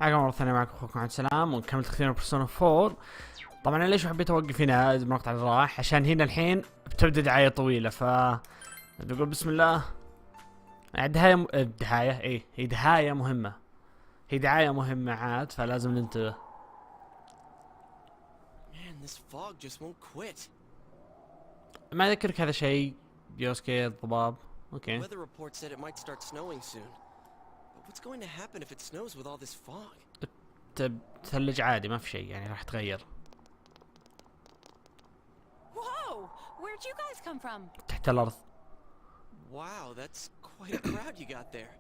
حاجة مرة ثانية معكم اخوكم عبد السلام، ونكمل تختيم بيرسونا 4. طبعا انا ليش حبيت اوقف هنا المقطع اللي راح؟ عشان هنا الحين بتبدا دعاية طويلة، نقول بسم الله. دعاية ايه، هي دعاية مهمة، هي دعاية مهمة عاد، فلازم ننتبه. ما اذكرك هذا شيء يوسكي الضباب. اوكي. تثلج عادي ما في شيء يعني، راح تغير. تحت الارض. Wow, that's quite a crowd you got there.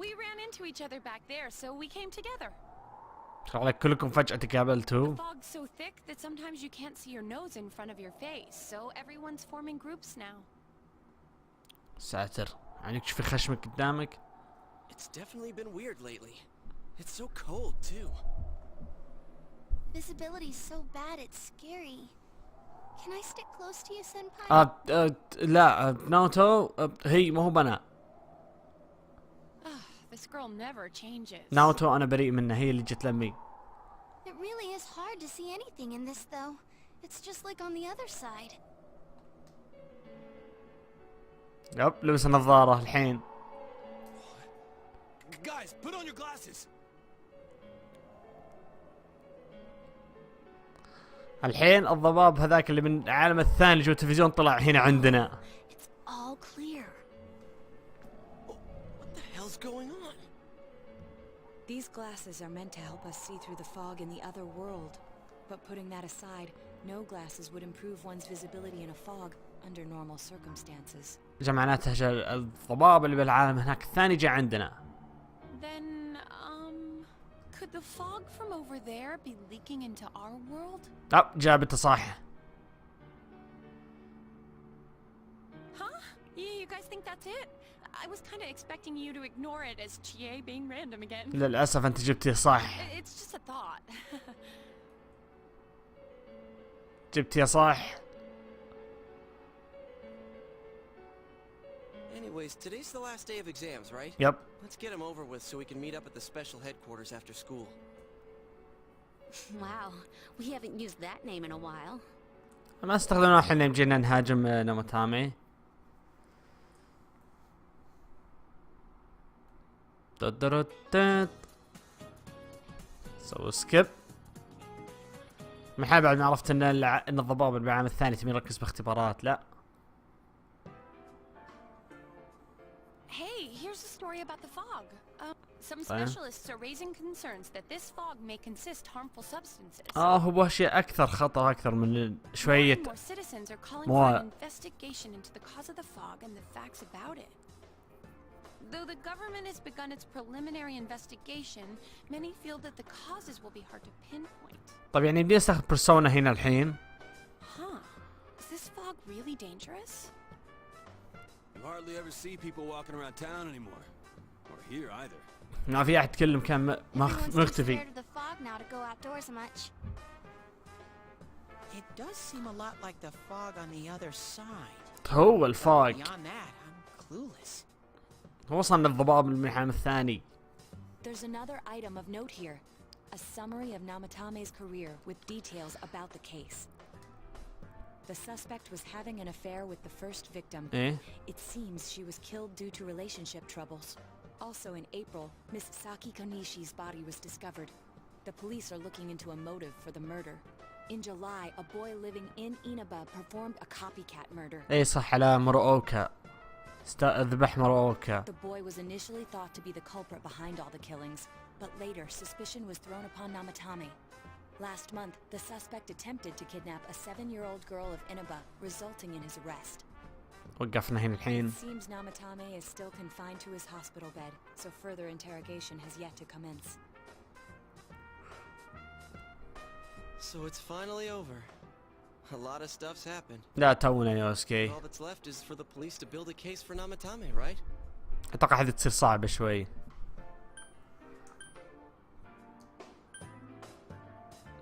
We ran into each other back there, so we came together. عليك كلكم فجأة تقابلتوا. The fog's so thick that sometimes you can't see your nose in front of your face, so everyone's forming groups now. ساتر، يعني تشوفي خشمك قدامك. It's definitely been weird lately. It's so cold too. Visibility's so bad it's scary. Can I stick close to you, senpai? لا ناوتو هي ما هو بنا. This girl never changes. ناوتو انا بريء منها، هي اللي جت لمي. It really is hard to see anything in this though. It's just like on the other side. يب لبس النظارة الحين. Guys, put on your glasses. الحين الضباب هذاك اللي من العالم الثاني جو التلفزيون طلع هنا عندنا. It's all clear. What the hell's going on? These glasses are meant to help us see through the fog in the other world. But putting that aside, no glasses would improve one's visibility in a fog under normal circumstances. معناته الضباب اللي بالعالم هناك الثاني جاء عندنا. Then, could the fog from over there be leaking into our world? جابته صح. Huh? You guys think that's it? I was kind of expecting you to ignore it as Chie being random again. للأسف أنت جبتيه صح. It's just a thought. جبتيه صح. Anyways, today's the last day of exams, right? Yep. Let's get them over with so we can meet up at the special headquarters after school. Wow, we haven't used that name in a while. ما استخدمناه حين جينا نهاجم ناموتامي. سووا سكيب. من حال بعد ما عرفت ان الضباب اللي بالعام الثاني تبي نركز باختبارات. لا. Hey, here's a story about the fog. Some specialists are raising concerns that this fog may consist harmful substances. هو شيء أكثر خطر أكثر من شوية. More citizens are calling for an investigation into the cause of the fog and the facts about it. Though the government has begun its preliminary investigation, many feel that the causes will be hard to pinpoint. طيب يعني بدي أستخدم بيرسونا هنا الحين. Huh? Is this fog really dangerous? You hardly ever see people walking around town anymore, or here either. ما في أحد يتكلم، كان مختفي. It does seem a lot like the fog on the other side. هو الفاق. Beyond that, I'm clueless. هو وصلنا الضباب من العام الثاني. There's another item of note here. A summary of Namatame's career with details about the case. The suspect was having an affair with the first victim. It seems she was killed due to relationship troubles. Also in April, Miss Saki Konishi's body was discovered. The police are looking into a motive for the murder. In July, a boy living in Inaba performed a copycat murder. صح على مروكا. ذبح مروكا. The boy was initially thought to be the culprit behind all the killings, but later suspicion was thrown upon Namatame. Last month, the suspect attempted to kidnap a 7-year-old girl of Inaba, resulting in his arrest. وقفنا هنا الحين. It seems Namatame is still confined to his hospital bed, so further interrogation has yet to commence. So it's finally over. A lot of stuff's happened. لا تونا يوسكي. All that's left is for the police to build a case for Namatame, right? أتوقع هذه تصير صعبة شوي.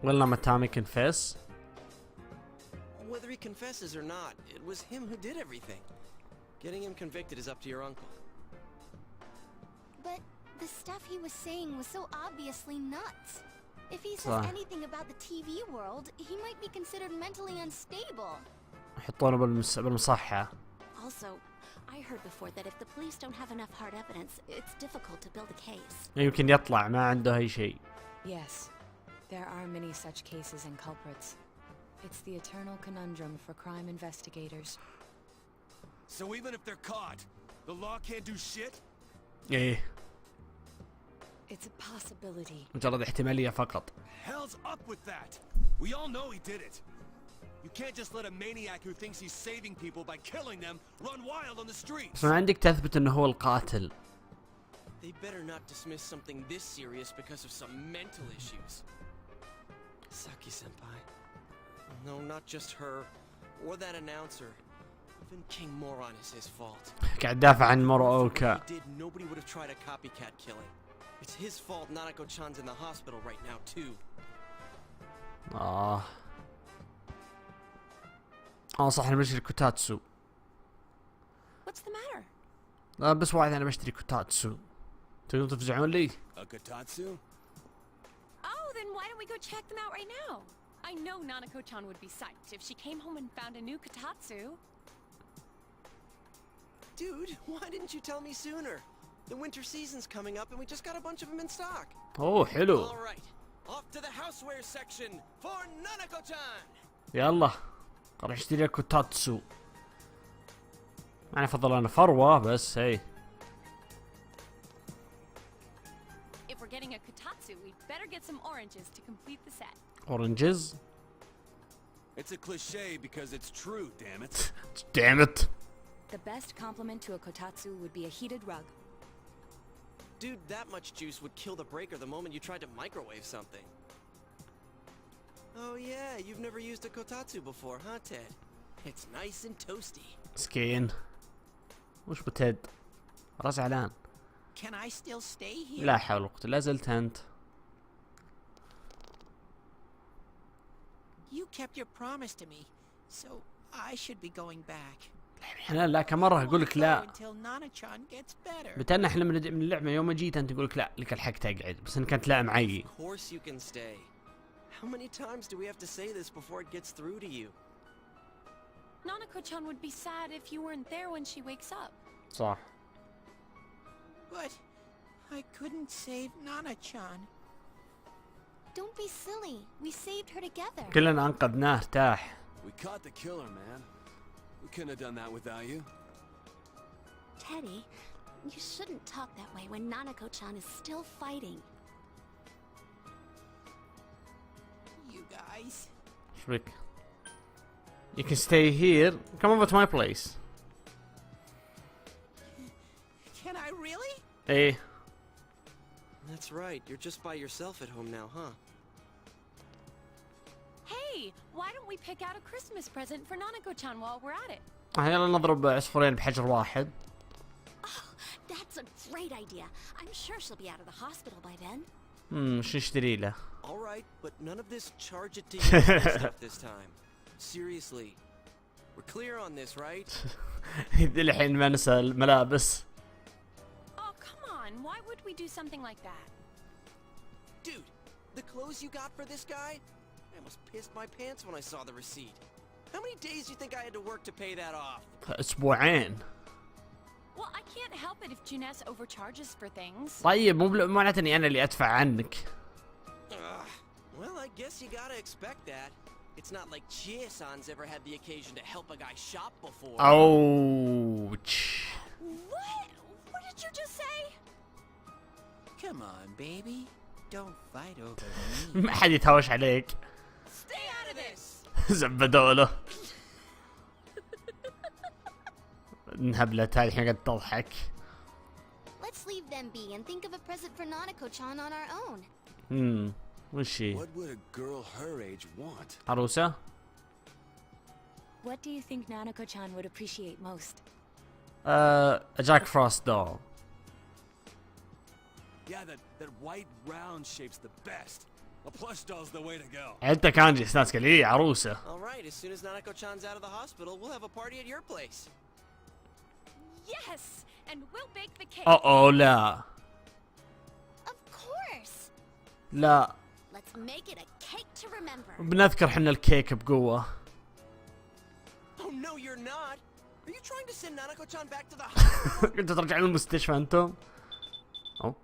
Will Namatame confess? Whether he confesses or not, it was him who did everything. Getting him convicted is up to your uncle. But the stuff he was saying was so obviously nuts. If he says صح. anything about the TV world, he might be considered mentally unstable. يحطونه بالمصحة. Also, I heard before that if the police don't have enough hard evidence, it's difficult to build a case. يمكن يطلع ما عنده أي شيء. Yes, there are many such cases and culprits. It's the eternal conundrum for crime investigators. So even if they're caught, the law can't do shit? إيه. It's a possibility. مجرد احتمالية فقط. Hell's up with that. We all know he did it. You can't just let a maniac who thinks he's saving people by killing them run wild on the streets. بس ما عندك تثبت إنه هو القاتل. They better not dismiss something this serious because of some mental issues. Saki-senpai. No, not just her. Or that announcer. Even King Moron is his fault. قاعد دافع عن موروكا. If he did, nobody would have tried a copycat killing. It's his fault Nanako-chan's in the hospital right now, too. صح أنا بشتري كوتاتسو. What's the matter? لا بس واحد أنا بشتري كوتاتسو. تقدرون تفزعون لي؟ A Kotatsu? Oh, then why don't we go check them out right now? I know Nanako-chan would be psyched if she came home and found a new Kotatsu. Dude, why didn't you tell me sooner? The winter season's coming up and we just got a bunch of them in stock. أوه حلو. All right, off to the houseware section for Nanako-chan. يلا. راح اشتري كوتاتسو. أنا أفضل أنا فروة بس هي. If we're getting a Kotatsu, we'd better get some oranges to complete the set. Oranges. It's a cliche because it's true, damn it. Damn it. The best compliment to a kotatsu would be a heated rug. Dude, that much juice would kill the breaker the moment you tried to microwave something. Oh yeah, you've never used a kotatsu before, huh, Ted? It's nice and toasty. مسكين. وش بتد؟ راس علان. Can I still stay here? لا حول ولا قوة لا زلت أنت. You kept your promise to me, so I should be going back. لا كم مرة أقول لك لا. Until Nana-chan gets better. بتأنى احنا من اللعبة يوم ما جيت أنت تقول لك لا لك الحق تقعد بس إن كانت لا معي. Of course you can stay. How many times do we have to say this before it gets through to you? Nanako-chan would be sad if you weren't there when she wakes up. صح. But I couldn't save Nana-chan. Don't be silly. We saved her together. كلنا أنقذناه ارتاح. We caught the killer, man. We couldn't have done that without you. Teddy, you shouldn't talk that way when Nanako-chan is still fighting. You guys. إيش بك؟ You can stay here. Come over to my place. Can I really? إيه. That's right, you're just by yourself at home now, huh? Hey, why don't we pick out a Christmas present for Nanako-chan while we're at it? يلا نضرب عصفورين بحجر واحد. That's a great idea. I'm sure she'll be out of the hospital by then. شو نشتري له؟ Alright, but none of this charge it to you stuff this time. Seriously. We're clear on this, right? الحين ما نسى الملابس. Oh, come on. Why would we do something like that? Dude, the clothes you got for this guy? I almost pissed my pants when I saw the receipt. How many days do you think I had to work to pay that off? أسبوعين. Well, I can't help it if Juness overcharges for things. طيب مو معناته إني أنا اللي أدفع عنك. Well, I guess you gotta expect that. It's not like Chie-san's ever had the occasion to help a guy shop before. Ouch. What? What did you just say? Come on, baby. Don't fight over me. ما حد يتهاوش عليك. Stay out of this! زبدوا له. الهبلة هذه الحين قاعد تضحك. Let's leave them be and think of a present for Nanako-chan on our own. وش هي؟ What would a girl her age want? عروسة؟ What do you think Nanako-chan would appreciate most? A Jack Frost doll. Yeah, that white round shape's the best. A plush doll's the way to go. حتى كان جي استانس قال لي عروسة. Alright, as soon as Nanako-chan's out of the hospital, we'll have a party at your place. Yes! And we'll bake the cake. أوه لا. لا Let's make it a cake to remember. بنذكر حنا الكيك بقوة. Oh no, you're not. Are you trying to send Nanako-chan back to the hospital? كنتوا ترجعون المستشفى انتم؟ أو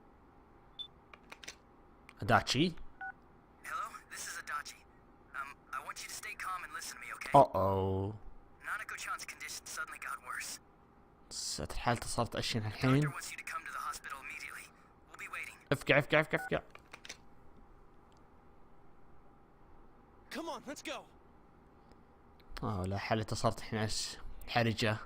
أداتشي. Hello, this is Adachi. I want you to stay calm and listen to me, okay? أوه Nanako-chan's condition suddenly got worse. حالته صارت أشين Doctor الحين. wants you to come to the hospital immediately. We'll be waiting. افقع افقع افقع افقع. Come on, let's go. لا حالته صارت الحين حرجة.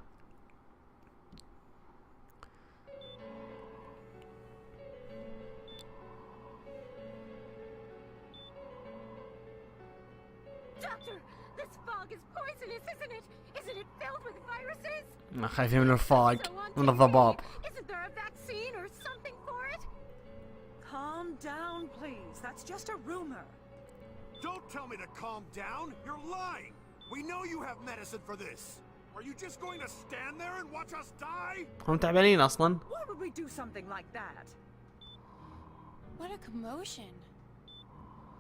Doctor, this fog is poisonous, isn't it? Isn't it filled with viruses? خايفين من الفاق So on من TV, الضباب. Isn't there a vaccine or something for it? Calm down, please. That's just a rumor. Don't tell me to calm down! You're lying! We know you have medicine for this! Are you just going to stand there and watch us die? هم تعبانين أصلا. Why would we do something like that? What a commotion.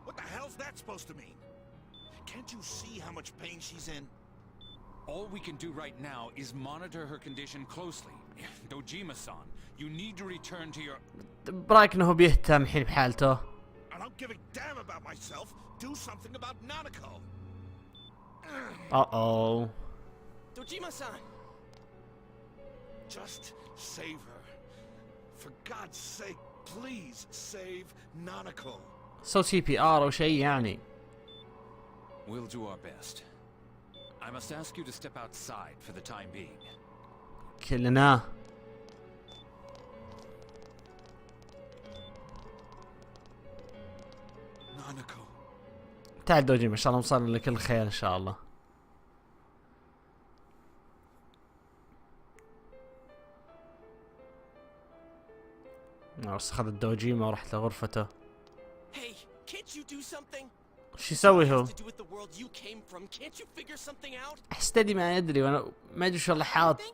What the hell's that supposed to mean? Can't you see how much pain she's in? All we can do right now is monitor her condition closely. Dojima-san, you need to return to your... برأيك إنه بيهتم الحين بحالته؟ I don't give a damn about myself. Do something about Nanako. أوه Dojima-san. Just save her. For God's sake, please save Nanako. سو CPR أو شيء يعني. We'll do our best. I must ask you to step outside for the time being. كلنا. Nanako. تعال دوجيما إن شاء الله نوصل لكل خير إن شاء الله. بس أخذ الدوجيما ورحت لغرفته. Hey, can't you do something? شو يسوي هو؟ To do with the world you came from. Can't you figure something out? أحس تدي ما يدري وأنا ما أدري شو اللي حاط. I'm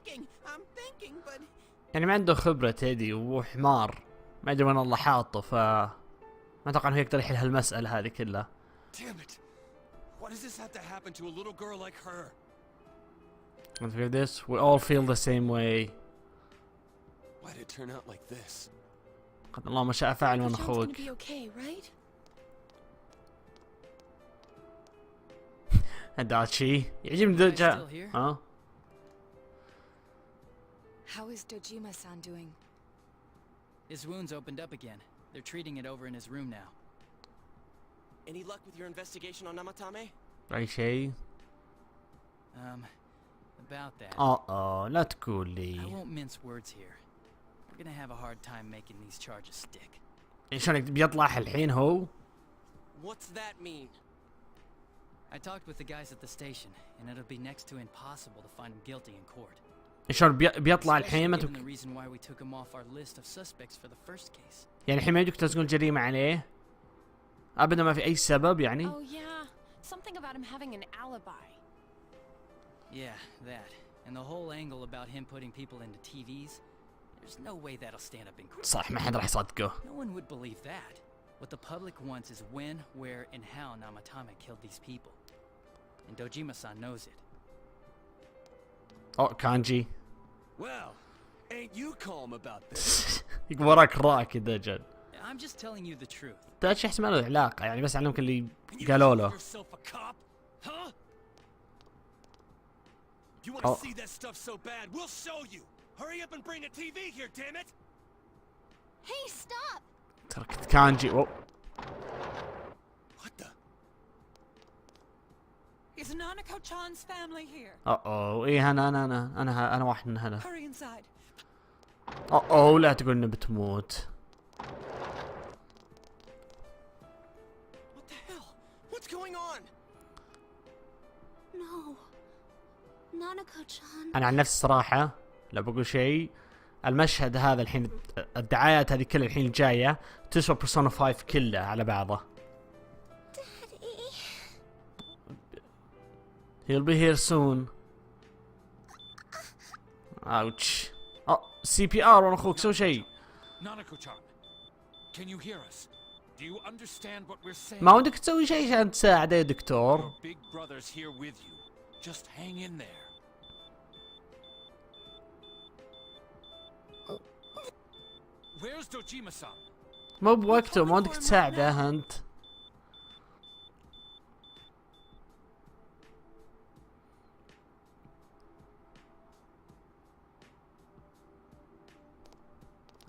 thinking, but يعني ما عنده خبرة تدي وحمار. ما أدري وين الله حاطه ما أتوقع إنه يقدر يحل هالمسألة هذه كلها. Damn it. Why does this have to happen to a little girl like her? And for this, we all feel the same way. why did it turn out like this? قد الله ما شاء فعل من Nanako-chan's أخوك. gonna be okay, right? داتشي يعجبني دوجا. ها؟ How is Dojima-san doing? His wounds opened up again. They're treating it over in his room now. Any luck with your investigation on Namatame? أي شيء؟ About that. لا تقول I لي. won't mince words here. We're gonna have a hard time making these charges stick. شلون بيطلع الحين هو؟ What's that mean? I talked with the guys at the station, and it'll be next to impossible to find him guilty in court. شلون بيطلع الحين؟ Especially given the reason why we took him off our list of suspects for the first case. يعني الحين ما يدك تسجل جريمة عليه؟ أبدا ما في أي سبب يعني؟ Oh yeah, something about him having an alibi. Yeah, that. And the whole angle about him putting people into TVs. There's no way that'll stand up in court. صح ما حد راح يصدقه. No one would believe that. What the public wants is when, where, and how Namatame killed these people. And Dojima-san knows it. كانجي. Well, ain't you calm about this? وراك راكد دجل. I'm just telling you the truth. داتشي احس ما له علاقة يعني بس علمك اللي قالوا له. Yourself a cop? Huh? You want to see that stuff so bad? We'll show you. Hurry up and bring a TV here, damn it! Hey, stop! تركت كانجي. What the? Is Nanako-chan's family here? إيه أنا واحد من هنا. Hurry inside. لا تقول إنه بتموت. What the hell? What's going on? No. Nanako-chan. أنا عن نفسي الصراحة لو بقول شيء المشهد هذا الحين الدعايات هذه كلها الحين الجاية تسوى بيرسونا 5 كله على بعضه. He'll be here soon. Ouch. CPR وانا اخوك سوي شيء. Nanako-chan, can you hear us? Do you understand what we're saying? ما ودك تسوي شيء عشان تساعده يا دكتور؟ Your big brother's here with you. Just hang in there. Where's Dojima-san? مو بوقته، ما ودك تساعده انت.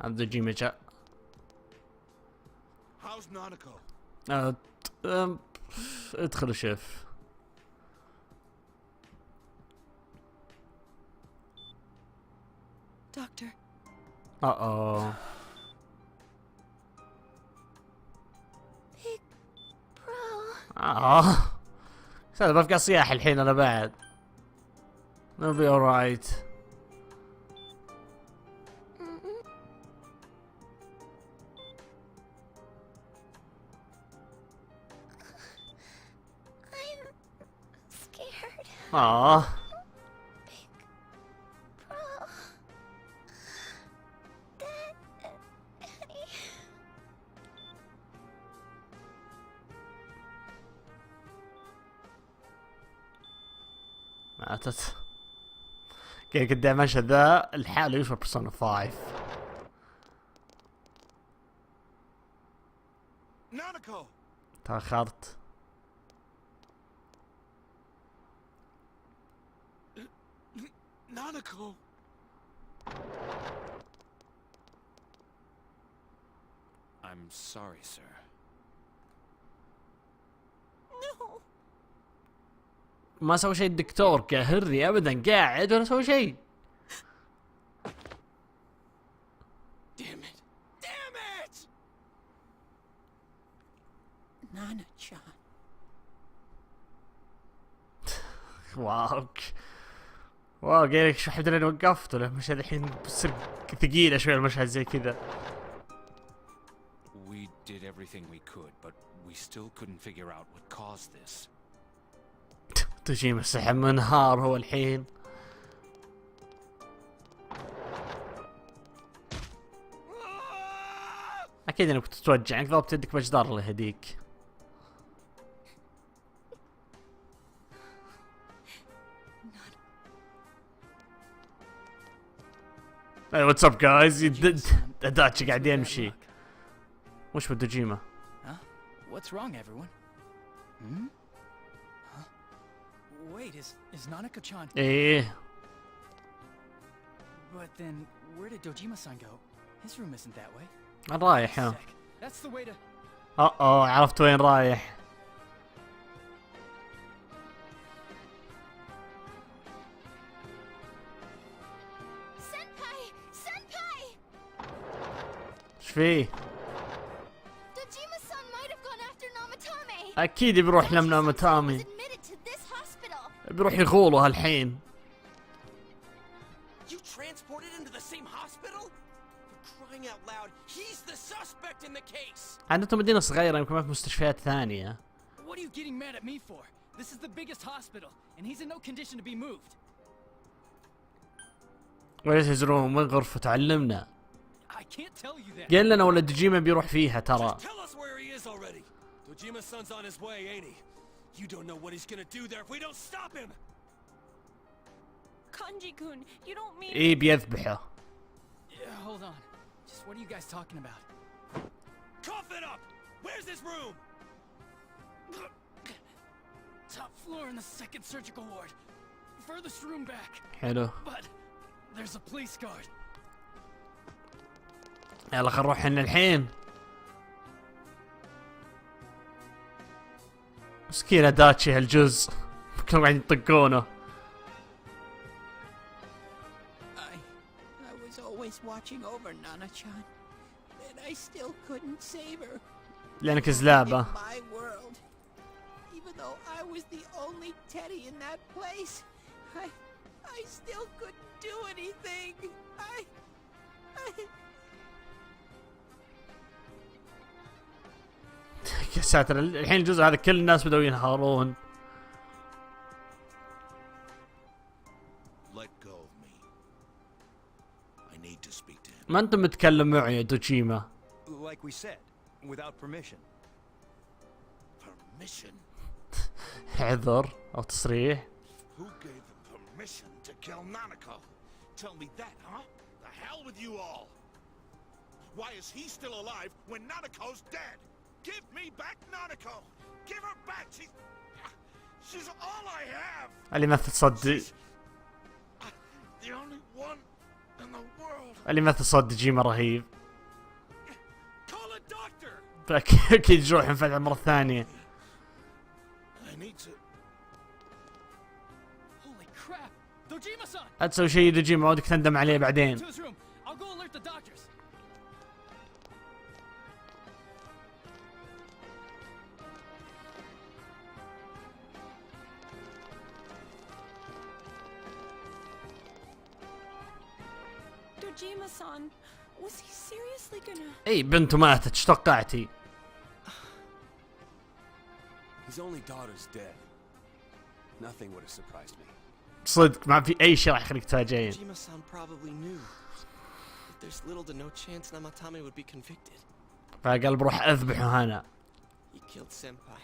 هذا جيما جاء. How's Nanako? ادخل وشوف. Doctor. Big bro. هذا بفقع صياح الحين انا بعد. It'll be alright. I'm scared. Big bro. Daddy. ماتت. كيف قد المشهد ذا الحالة يشوف بيرسونا 5. Nanako! تأخرت. Nanako! I'm sorry, sir. No. ما سوى شيء الدكتور قاهرني ابدا، قاعد ولا سوى شيء. Damn it! Damn it! Nana-chan. واو قايل لك شو حد لين وقفت ولا المشهد الحين بتصير ثقيلة شوي المشهد زي كذا. We did everything we could, but we still couldn't figure out what caused this. تجي مسح منهار هو الحين. اكيد انك بتتوجع، انك ضربت يدك بجدار الله يهديك. Hey, what's up guys? داتشي قاعد يمشي. وش بدوجيما؟ What's wrong, everyone? Huh? Wait, is Nanako-chan? ايه. But then, where did Dojima-san go? His room isn't that way. رايح ها. That's the way to. عرفت وين رايح. ايش فيه؟ اكيد بيروح لناماتامي، بيروح يغوله هالحين. You transported him to the same hospital? For crying out loud, he's the suspect in the case. عندهم مدينة صغيرة يمكن ما في مستشفيات ثانية. What are you getting mad at me for? This is the biggest hospital, and he's in no condition to be moved. Where's his room؟ وين غرفته؟ علمنا. I can't tell you that. قال لنا ولا دوجيما بيروح فيها ترى. Just tell us where he is already. Dojima-san's on his way, ain't he? You don't know what he's gonna do there if we don't stop him. Kanji-kun, you don't mean... ايه بيذبحه. Yeah, hold on. Just what are you guys talking about? Cough it up! Where's his room? Top floor in the second surgical ward. Furthest room back. حلو. But there's a police guard. يلا خل نروح هنا الحين. مسكينة داتشي هالجزء كانوا قاعدين يطقونه. I was always watching over Nana-chan, and I still couldn't save her. لأنك زلابة. In my world, even though I was the only Teddy in that place, I still couldn't do anything. I يا ساتر الحين الجزء هذا كل الناس بدأوا ينهارون. Let go of me. I need to speak to him. ما انت متكلم معي يا دوجيما. Like we said, without permission. Permission? عذر أو تصريح. Who gave them permission to kill Nanako? Tell me that, huh? The hell with you all! Why is he still alive when Nanako's dead? Give me back Nanako! Give her back! She's all I have! اللي ما تصدق. The only one in the world. اللي ما تصدق جيمة رهيب. Call a doctor! فأكيد جروح انفتح مرة ثانية. I need to. Holy crap! Dojima-san! لا تسوي شيء دوجيما ودك تندم عليه بعدين. To his room. I'll go alert the doctors. Dojima-san, was he seriously gonna... اي بنته ماتت، ايش توقعتي؟ His only daughter's dead. Nothing would have surprised me. صدق ما في اي شيء راح يخليك تفاجئين. Dojima-san probably knew. But there's little to no chance Namatame would be convicted. فقال بروح اذبحه انا. He killed Senpai.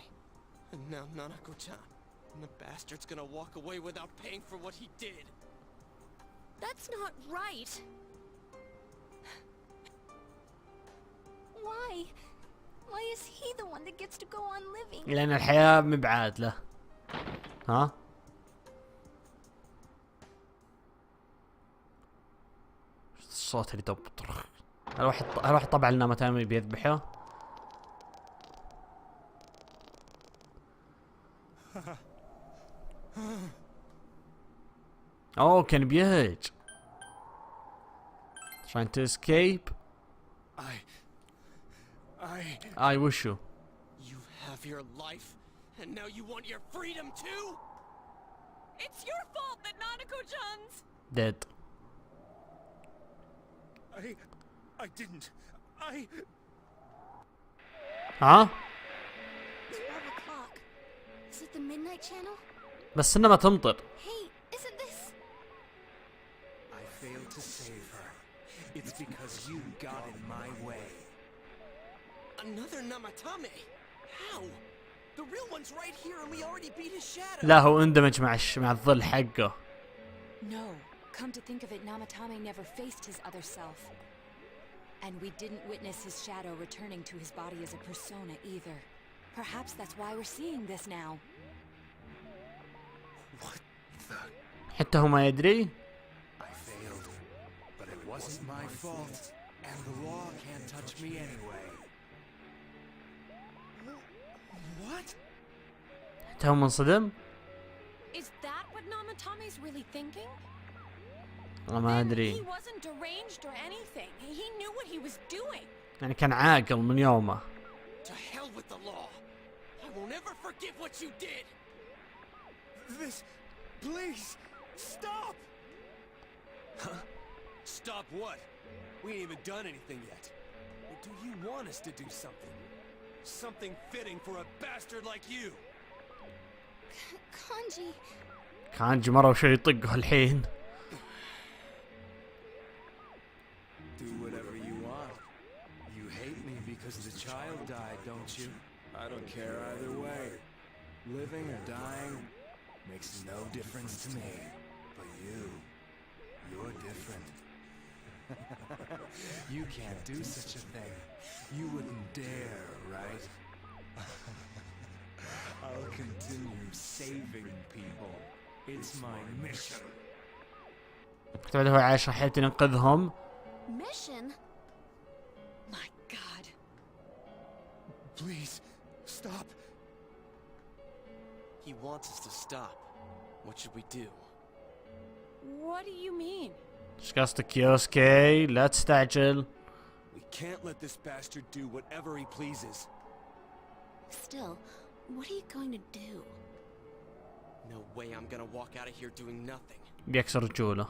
And now Nanako-chan. And the bastard's gonna walk away without paying for what he did. That's not right. Why? Why is he the one that gets to go on living? لأن الحياة مبعاد له. ها؟ الصوت اللي طب طرخ. هل واحد طبع لنا متى بيذبحه؟ اوه كان بيهج. Trying to escape. I wish you. You have your life, and now you want your freedom too? It's your fault that Nanako-chan's... Dead. I didn't. ها؟ It's 12 o'clock. Is it the midnight channel? بس انها ما تمطر. Hey, isn't this... I failed to save her. It's because you got in my way. Another Namatame? How? The real one's right here and we already beat his shadow. لا هو اندمج مع الظل حقه. No, come to think of it, Namatame never faced his other self. And we didn't witness his shadow returning to his body as a persona either. Perhaps that's why we're seeing this now. What the? حتى هو ما يدري. I failed, but it wasn't my fault, and the law can't touch me anyway. What? حتى هو منصدم. Is that what Namatame's really thinking? والله ما ادري. He wasn't deranged or anything. He knew what he was doing. يعني كان عاقل من يومه. To hell with the law. I will never forgive what you did. This, please, stop! Huh? Stop what? We ain't even done anything yet. Or do you want us to do something? Something fitting for a bastard like you. Kanji. كانجي مرة وشوي يطقه الحين. Do whatever you want. You hate me because the child died, don't you? I don't care either way. Living or dying makes no difference to me. But you're different. You can't do such a thing. You wouldn't dare, right? I'll continue saving people. It's my mission. بعد هو عايش راح يبتدي ينقذهم. Mission? My God. Please, stop. He wants us to stop. What should we do? What do you mean? ايش قصدك يوسكي؟ لا تستعجل. We can't let this bastard do whatever he pleases. Still, what are you going to do? No way I'm gonna walk out of here doing nothing. بيكسر رجوله.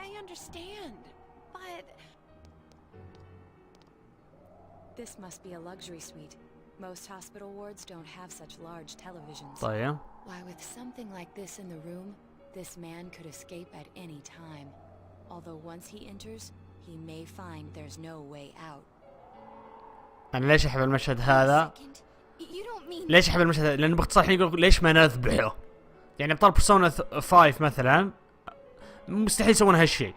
I understand, but... This must be a luxury suite. Most hospital wards don't have such large televisions. طيب. Why, with something like this in the room, this man could escape at any time. Although once he enters, he may find there's no way out. انا ليش احب المشهد هذا؟ ليش احب المشهد هذا؟ لانه باختصار الحين يقول ليش ما نذبحه؟ يعني ابطال بيرسونا 5 مثلا مستحيل يسوون هالشيء.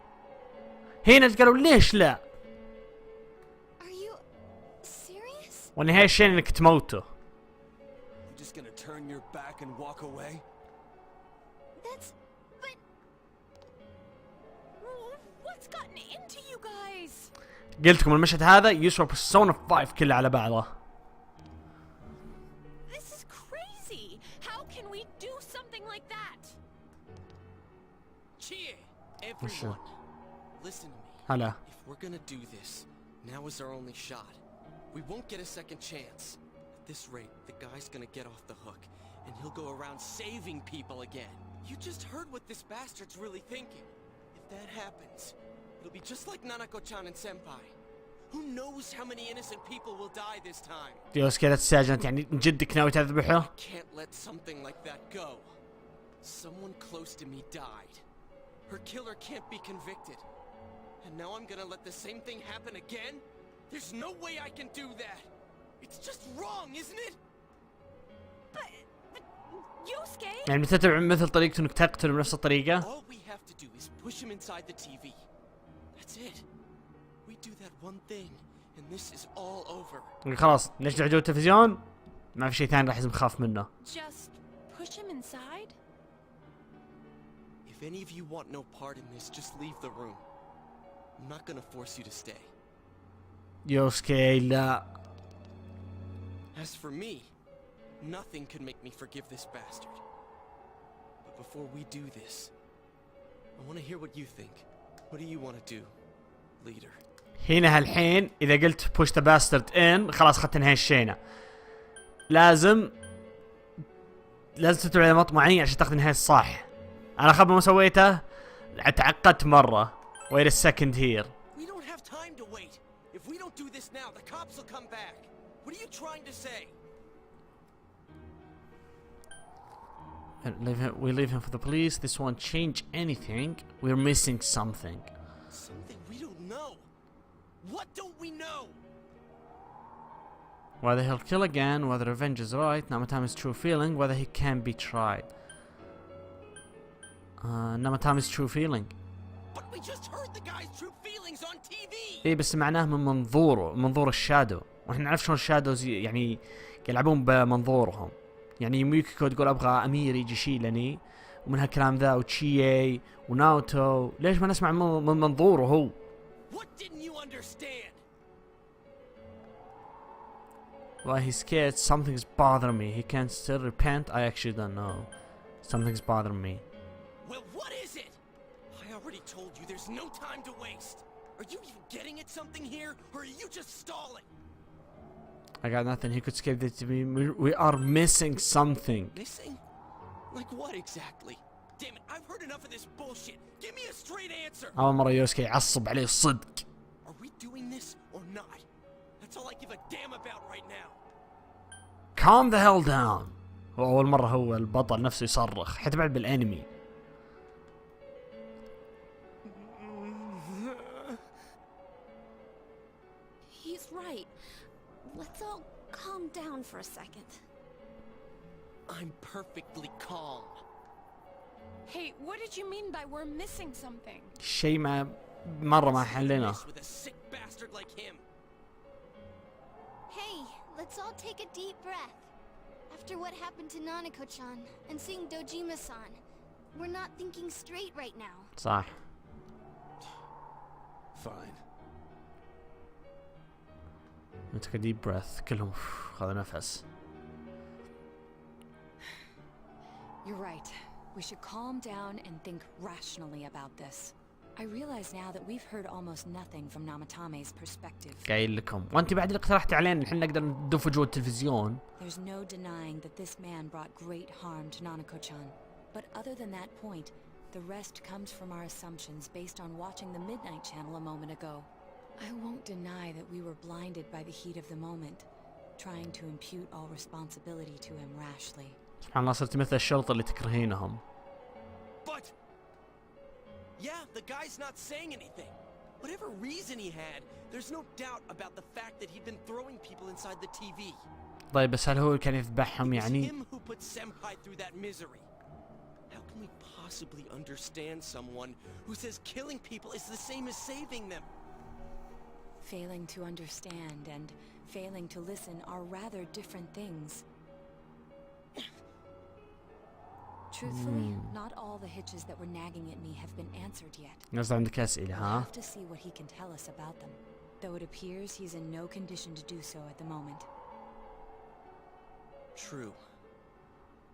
هنا قالوا ليش لا؟ والنهاية الشيء انك تموته. قلت لكم المشهد هذا يسوى بيرسونا 5 كله على بعضه. Everyone, listen to me. هلا. If we're gonna do this, now is our only shot. We won't get a second chance. At this rate, the guy's gonna get off the hook, and he'll go around saving people again. You just heard what this bastard's really thinking. If that happens, it'll be just like Nanako-chan and Senpai. Who knows how many innocent people will die this time? يوسكي لا تستعجل، يعني جدك ناوي تذبحه؟ I can't let something like that go. Someone close to me died. Her killer can't be convicted. And now I'm gonna let the same thing happen again? There's no way I can do that. It's just wrong, isn't it? But Yosuke. يعني بتتبع مثل طريقته انك تقتله بنفس الطريقة؟ All we have to do is push him inside the TV. That's it. We do that one thing and this is all over. خلاص نشجع جو التلفزيون، ما في شيء ثاني راح نخاف منه. Just push him inside? If any of you want no part in this, just leave the room. I'm not gonna force you to stay. يوسكي لا. As for me, nothing could make me forgive this bastard. But before we do this, I want to hear what you think. What do you want to do, leader? هنا هالحين إذا قلت push the bastard in خلاص أخذت نهاية الشينة. لازم تتبع نمط معين عشان تاخذ النهاية الصح. أنا خبر ما سويته تعقدت مرة. Wait a second here. We don't have time to wait. If we don't do this now, the cops will come back. What are you trying to say? We leave him for the police. This won't change anything. We're missing something. Something we don't know. What don't we know? Whether he'll kill again, whether revenge is right, Namatami's true feeling, whether he can be tried. Namatami's true feeling. But we just heard the guy's true feelings on TV. إيه بس معناه من منظور الشادو، وإحنا نعرف شلون الشادوز يعني يلعبون بمنظورهم. يعني يوميكو تقول أبغى أمير يجي يشيلني، ومن هالكلام ذا وتشيي وناوتو، ليش ما نسمع من منظوره هو؟ What didn't you understand? Why he's scared? Something's bothering me. He can't still repent. I actually don't know. Something's bothering me. Well, what is it? I already told you there's no time to waste. Are you even getting at something here, or are you just stalling? I got nothing. He could scare this to me. We are missing something. Missing? Like what exactly? Damn it, I've heard enough of this bullshit. Give me a straight answer. أول مرة يوسكي يعصب عليه الصدق. Are we doing this or not? That's all I give a damn about right now. Calm the hell down. وأول مرة هو البطل نفسه يصرخ، حتى بعد بالأنمي. He's right. Let's all calm down for a second. I'm perfectly calm. Hey, what did you mean by we're missing something? شيء مرة ما حلنا. With a sick bastard like him. Hey, let's all take a deep breath. After what happened to Nanako-chan and seeing Dojima-san, we're not thinking straight right now. صح. Fine. Take a deep breath. كلهم خذوا نفس. You're right. We should calm down and think rationally about this. I realize now that we've heard almost nothing from Namatame's perspective. قايل لكم وانت بعد اللي اقترحت علينا الحين نقدر ندف جوا التلفزيون. There's no denying that this man brought great harm to Nanako-chan. But other than that point, the rest comes from our assumptions based on watching the Midnight Channel a moment ago. I won't deny that we were blinded by the heat of the moment, trying to impute all responsibility to him rashly. سبحان الله صرت مثل الشرطة اللي تكرهينهم. But yeah, the guy's not saying anything. Whatever reason he had, there's no doubt about the fact that he'd been throwing people inside the TV. طيب بس هل هو كان يذبحهم It was يعني؟ him who put Senpai through that misery. How can we possibly understand someone who says killing people is the same as saving them? Failing to understand and failing to listen are rather different things. Truthfully, not all the hitches that were nagging at me have been answered yet. قصدي عندك أسئلة I'll ها؟ have to see what he can tell us about them, though it appears he's in no condition to do so at the moment. True.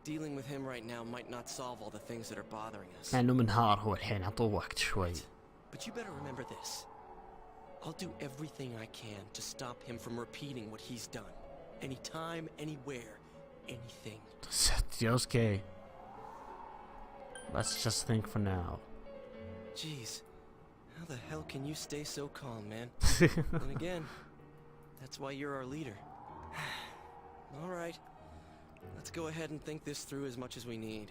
Dealing with him right now might not solve all the things that are bothering us. لأنه منهار هو الحين عطوه وقت شوي. But you better remember this. I'll do everything I can to stop him from repeating what he's done. Anytime, anywhere, anything. Okay. Let's just think for now. Jeez, how the hell can you stay so calm, man? And again, that's why you're our leader. All right, let's go ahead and think this through as much as we need.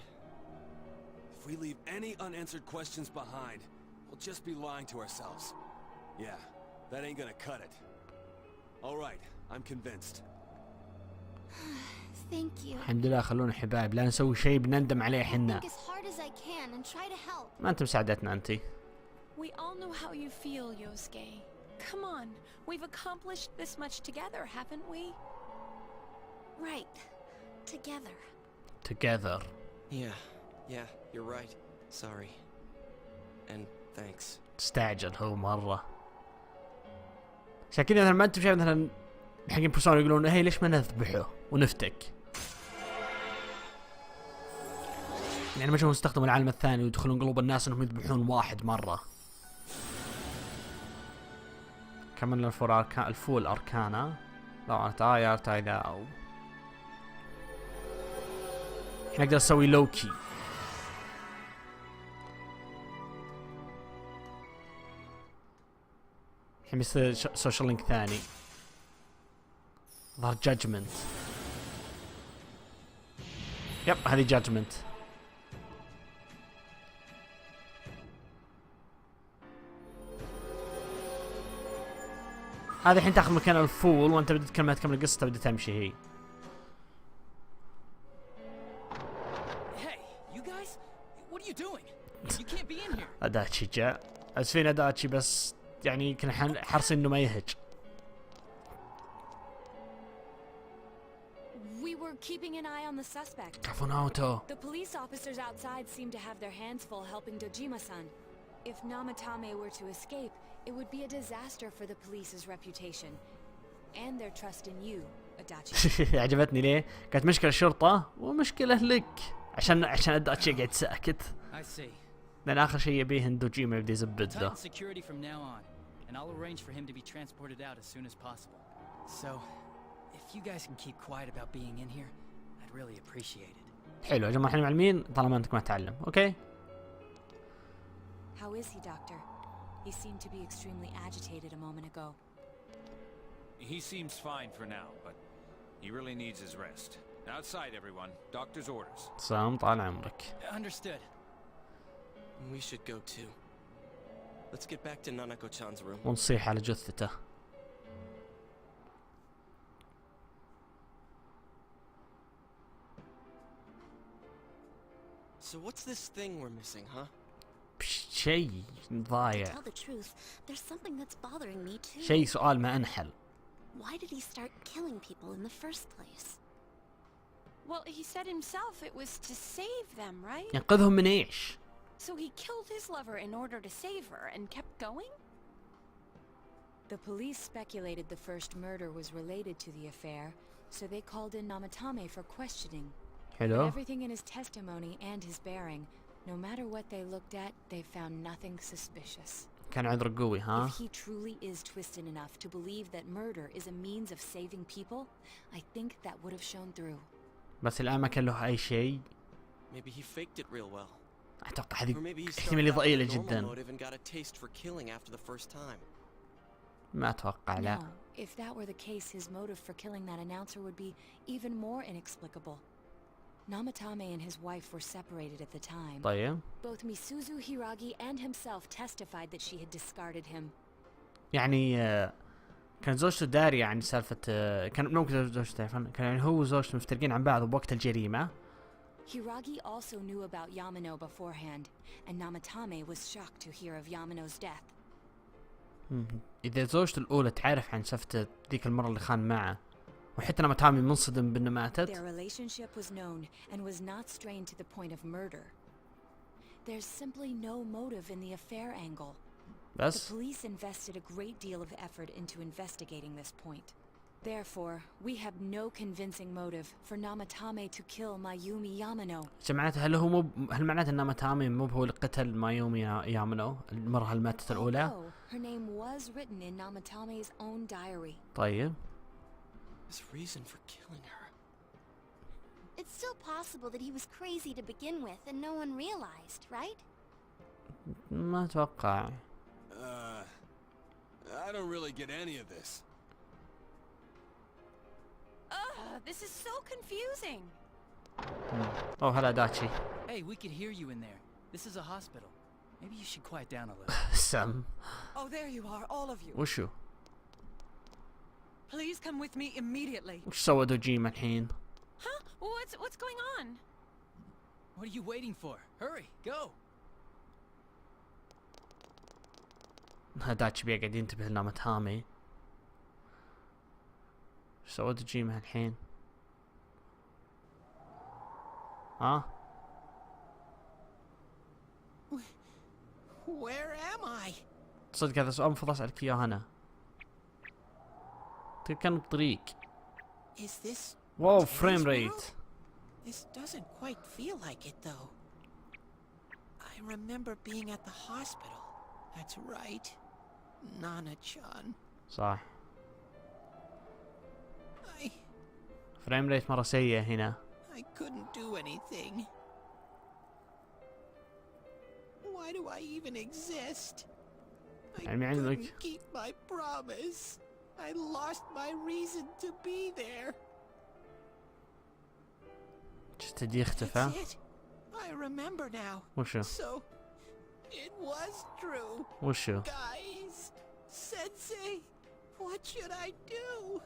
If we leave any unanswered questions behind, we'll just be lying to ourselves. Yeah, that ain't gonna cut it. All right, I'm convinced. Thank you. الحمد لله خلونا حبايب لا نسوي شيء بنندم عليه حنا. Think as hard as I can and try to help. ما أنت مساعدتنا أنتي. We all know how you feel, Yosuke. Come on, we've accomplished this much together, haven't we? Right. Together. Together. Yeah, you're right. Sorry. And thanks. استعجل هو مرة. عشان كذا مثلا ما أنتم شايف مثلا حقين بيرسونا يقولون هي ليش ما نذبحه ونفتك. يعني ما شافوا استخدموا العالم الثاني ويدخلون قلوب الناس انهم يذبحون واحد مرة. كملنا الفول أركانا. لو أنا تاي ذا أو نقدر نسوي لوكي. الحين بيصير سوشيال لينك ثاني. ظهر جادجمنت. يب هذه جادجمنت. هذه الحين تاخذ مكان الفول وانت بدك تكمل القصة تبدأ تمشي هي. Hey, you guys, what are you doing? You can't be in here. أداتشي جاء. أسفين أداتشي بس يعني كنا حرصين إنه ما يهج. We were keeping an eye on the suspect. كفون أوتو. The police officers outside seem to have their hands full helping Dojima-san. If Namatame were to escape, it would be a disaster for the police's reputation and their trust in you, Adachi. عجبتني ليه؟ كانت مشكلة الشرطة ومشكلة لك عشان أداتشي قاعد ساكت. I see. لأن آخر شيء يبيه إن دوجيما يبدأ يزبد له. Tighten security from now on, and I'll arrange for him to be transported out as soon as possible. So, if you guys can keep quiet about being in here, I'd really appreciate it. حلو يا جماعة احنا معلمين طالما أنتك ما تعلم، أوكي؟ How is he, Doctor? He seemed to be extremely agitated a moment ago. He seems fine for now, but he really needs his rest. Outside, everyone. Doctor's orders. سام طال عمرك. Understood. We should go too. Let's get back to Nanako-chan's room. ونصيح على جثته. So what's this thing we're missing, huh? شيء ضايع. To tell the truth, there's something that's bothering me too. شيء سؤال ما أنحل. Why did he start killing people in the first place? Well, he said himself it was to save them, right? ينقذهم من إيش؟ So he killed his lover in order to save her and kept going? The police speculated the first murder was related to the affair, so they called in Namatame for questioning. حلو. Everything in his testimony and his bearing, no matter what they looked at, they found nothing suspicious. كان عذر قوي ها؟ If he truly is twisted enough to believe that murder is a means of saving people, I think that would have shown through. بس الآن ما كان له أي شيء. Maybe he faked it real well. أتوقع Or هذه maybe he started احتمالية out with a ضئيلة normal جدا. motive and got a taste for killing after the first time. ما أتوقع لا. No, if that were the case, his motive for killing that announcer would be even more inexplicable. Namatame and his wife were separated at the time. طيب. Both Misuzu Hiragi and himself testified that she had discarded him. يعني كان زوجته دارية عن سالفة كان ممكن زوجته تعرفون كان يعني هو وزوجته مفترقين عن بعض بوقت الجريمة. Hiragi also knew about Yamano beforehand, and Namatame was shocked to hear of Yamano's death. إذا زوجته الأولى تعرف عن سالفة ذيك المرة اللي خان معه وحتى ناماتامي منصدم بأنه ماتت. Their relationship was known and was not strained to the point of murder. There's simply no motive in the affair angle. بس The police invested a great deal of effort into investigating this point. Therefore, we have no convincing motive for Namatame to kill Mayumi Yamano. معناته هل معناته ان ناماتامي مو هو اللي قتل مايومي يامانو المرة اللي ماتت الأولى؟ Although her name was written in Namatame's own diary. طيب. His reason for killing her. It's still possible that he was crazy to begin with and no one realized, right? ما أتوقع. I don't really get any of this. This is so confusing. Oh, hello, Dachi. Hey, we could hear you in there. This is a hospital. Maybe you should quiet down a little. Sam. Oh, there you are, all of you. وشو؟ Please come with me immediately. وش سوى دوجيما الحين؟ Huh? What's going on? What are you waiting for? Hurry, go. داتشي بيقعد ينتبه لناماتامي. وش سوى دوجيما الحين؟ ها؟ Where am I? صدق هذا سؤال المفروض أسألك إياه أنا. كان بطريق. Is this واو Teddy's فريم world? ريت. This doesn't quite feel like it though. I remember being at the hospital. That's right. Nana-chan. صح. I فريم ريت مرة سيء هنا. couldn't do anything. Why do I even exist? I couldn't keep my promise. I lost my reason to be there. جسدي اختفى. That's it. I remember now. وشو؟ So, it was true. وشو؟ Guys, Sensei, what should I do?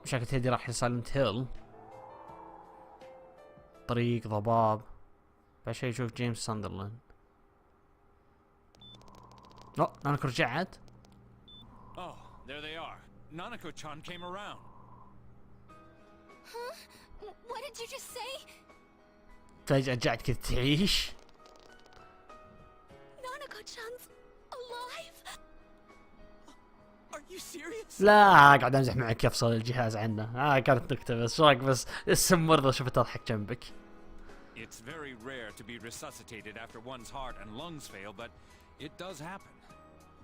شكل تيدي راح لسايلنت هيل. طريق ضباب. بعد شوي يشوف جيمس ساندرلاند. ناناكو رجعت. Oh, there they are. Nanako-chan came around. Huh? What did you just say? فجأة رجعت كذا تعيش. Nanako-chan's alive? Are you serious? لا قاعد امزح معك يفصل الجهاز عنه. كانت نكتة بس شو رايك بس اسم مرضى شفت اضحك جنبك. It's very rare to be resuscitated after one's heart and lungs fail, but it does happen.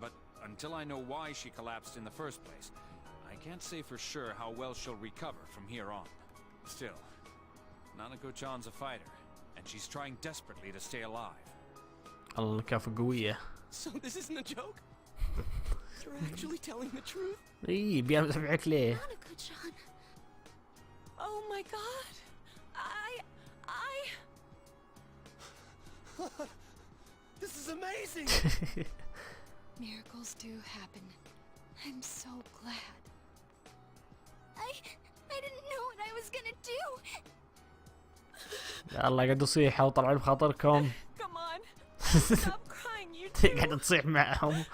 But until I know why she collapsed in the first place, I can't say for sure how well she'll recover from here on. Still, Nanako-chan's a fighter, and she's trying desperately to stay alive. الله كافة قوية. So this isn't a joke? You're actually telling the truth? اي بيامزح معك ليه؟ Nanako-chan. Oh my god. This is amazing! Miracles do happen. I'm so glad. I didn't know what I was gonna do. يلا قاعد تصيح وطلعوا بخاطركم. Come on. Stop crying, you two. قاعد تصيح معهم.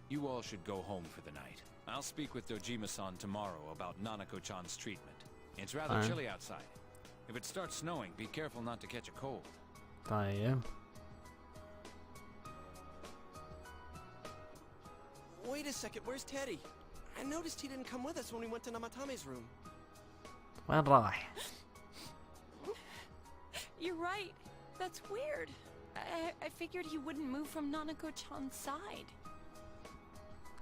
You all should go home for the night. I'll speak with Dojima-san tomorrow about Nanako-chan's treatment. It's rather chilly outside. If it starts snowing, be careful not to catch a cold. طيب. Wait a second, where's Teddy? I noticed he didn't come with us when we went to Namatame's room. وين راح؟ You're right. That's weird. I figured he wouldn't move from Nanako-chan's side.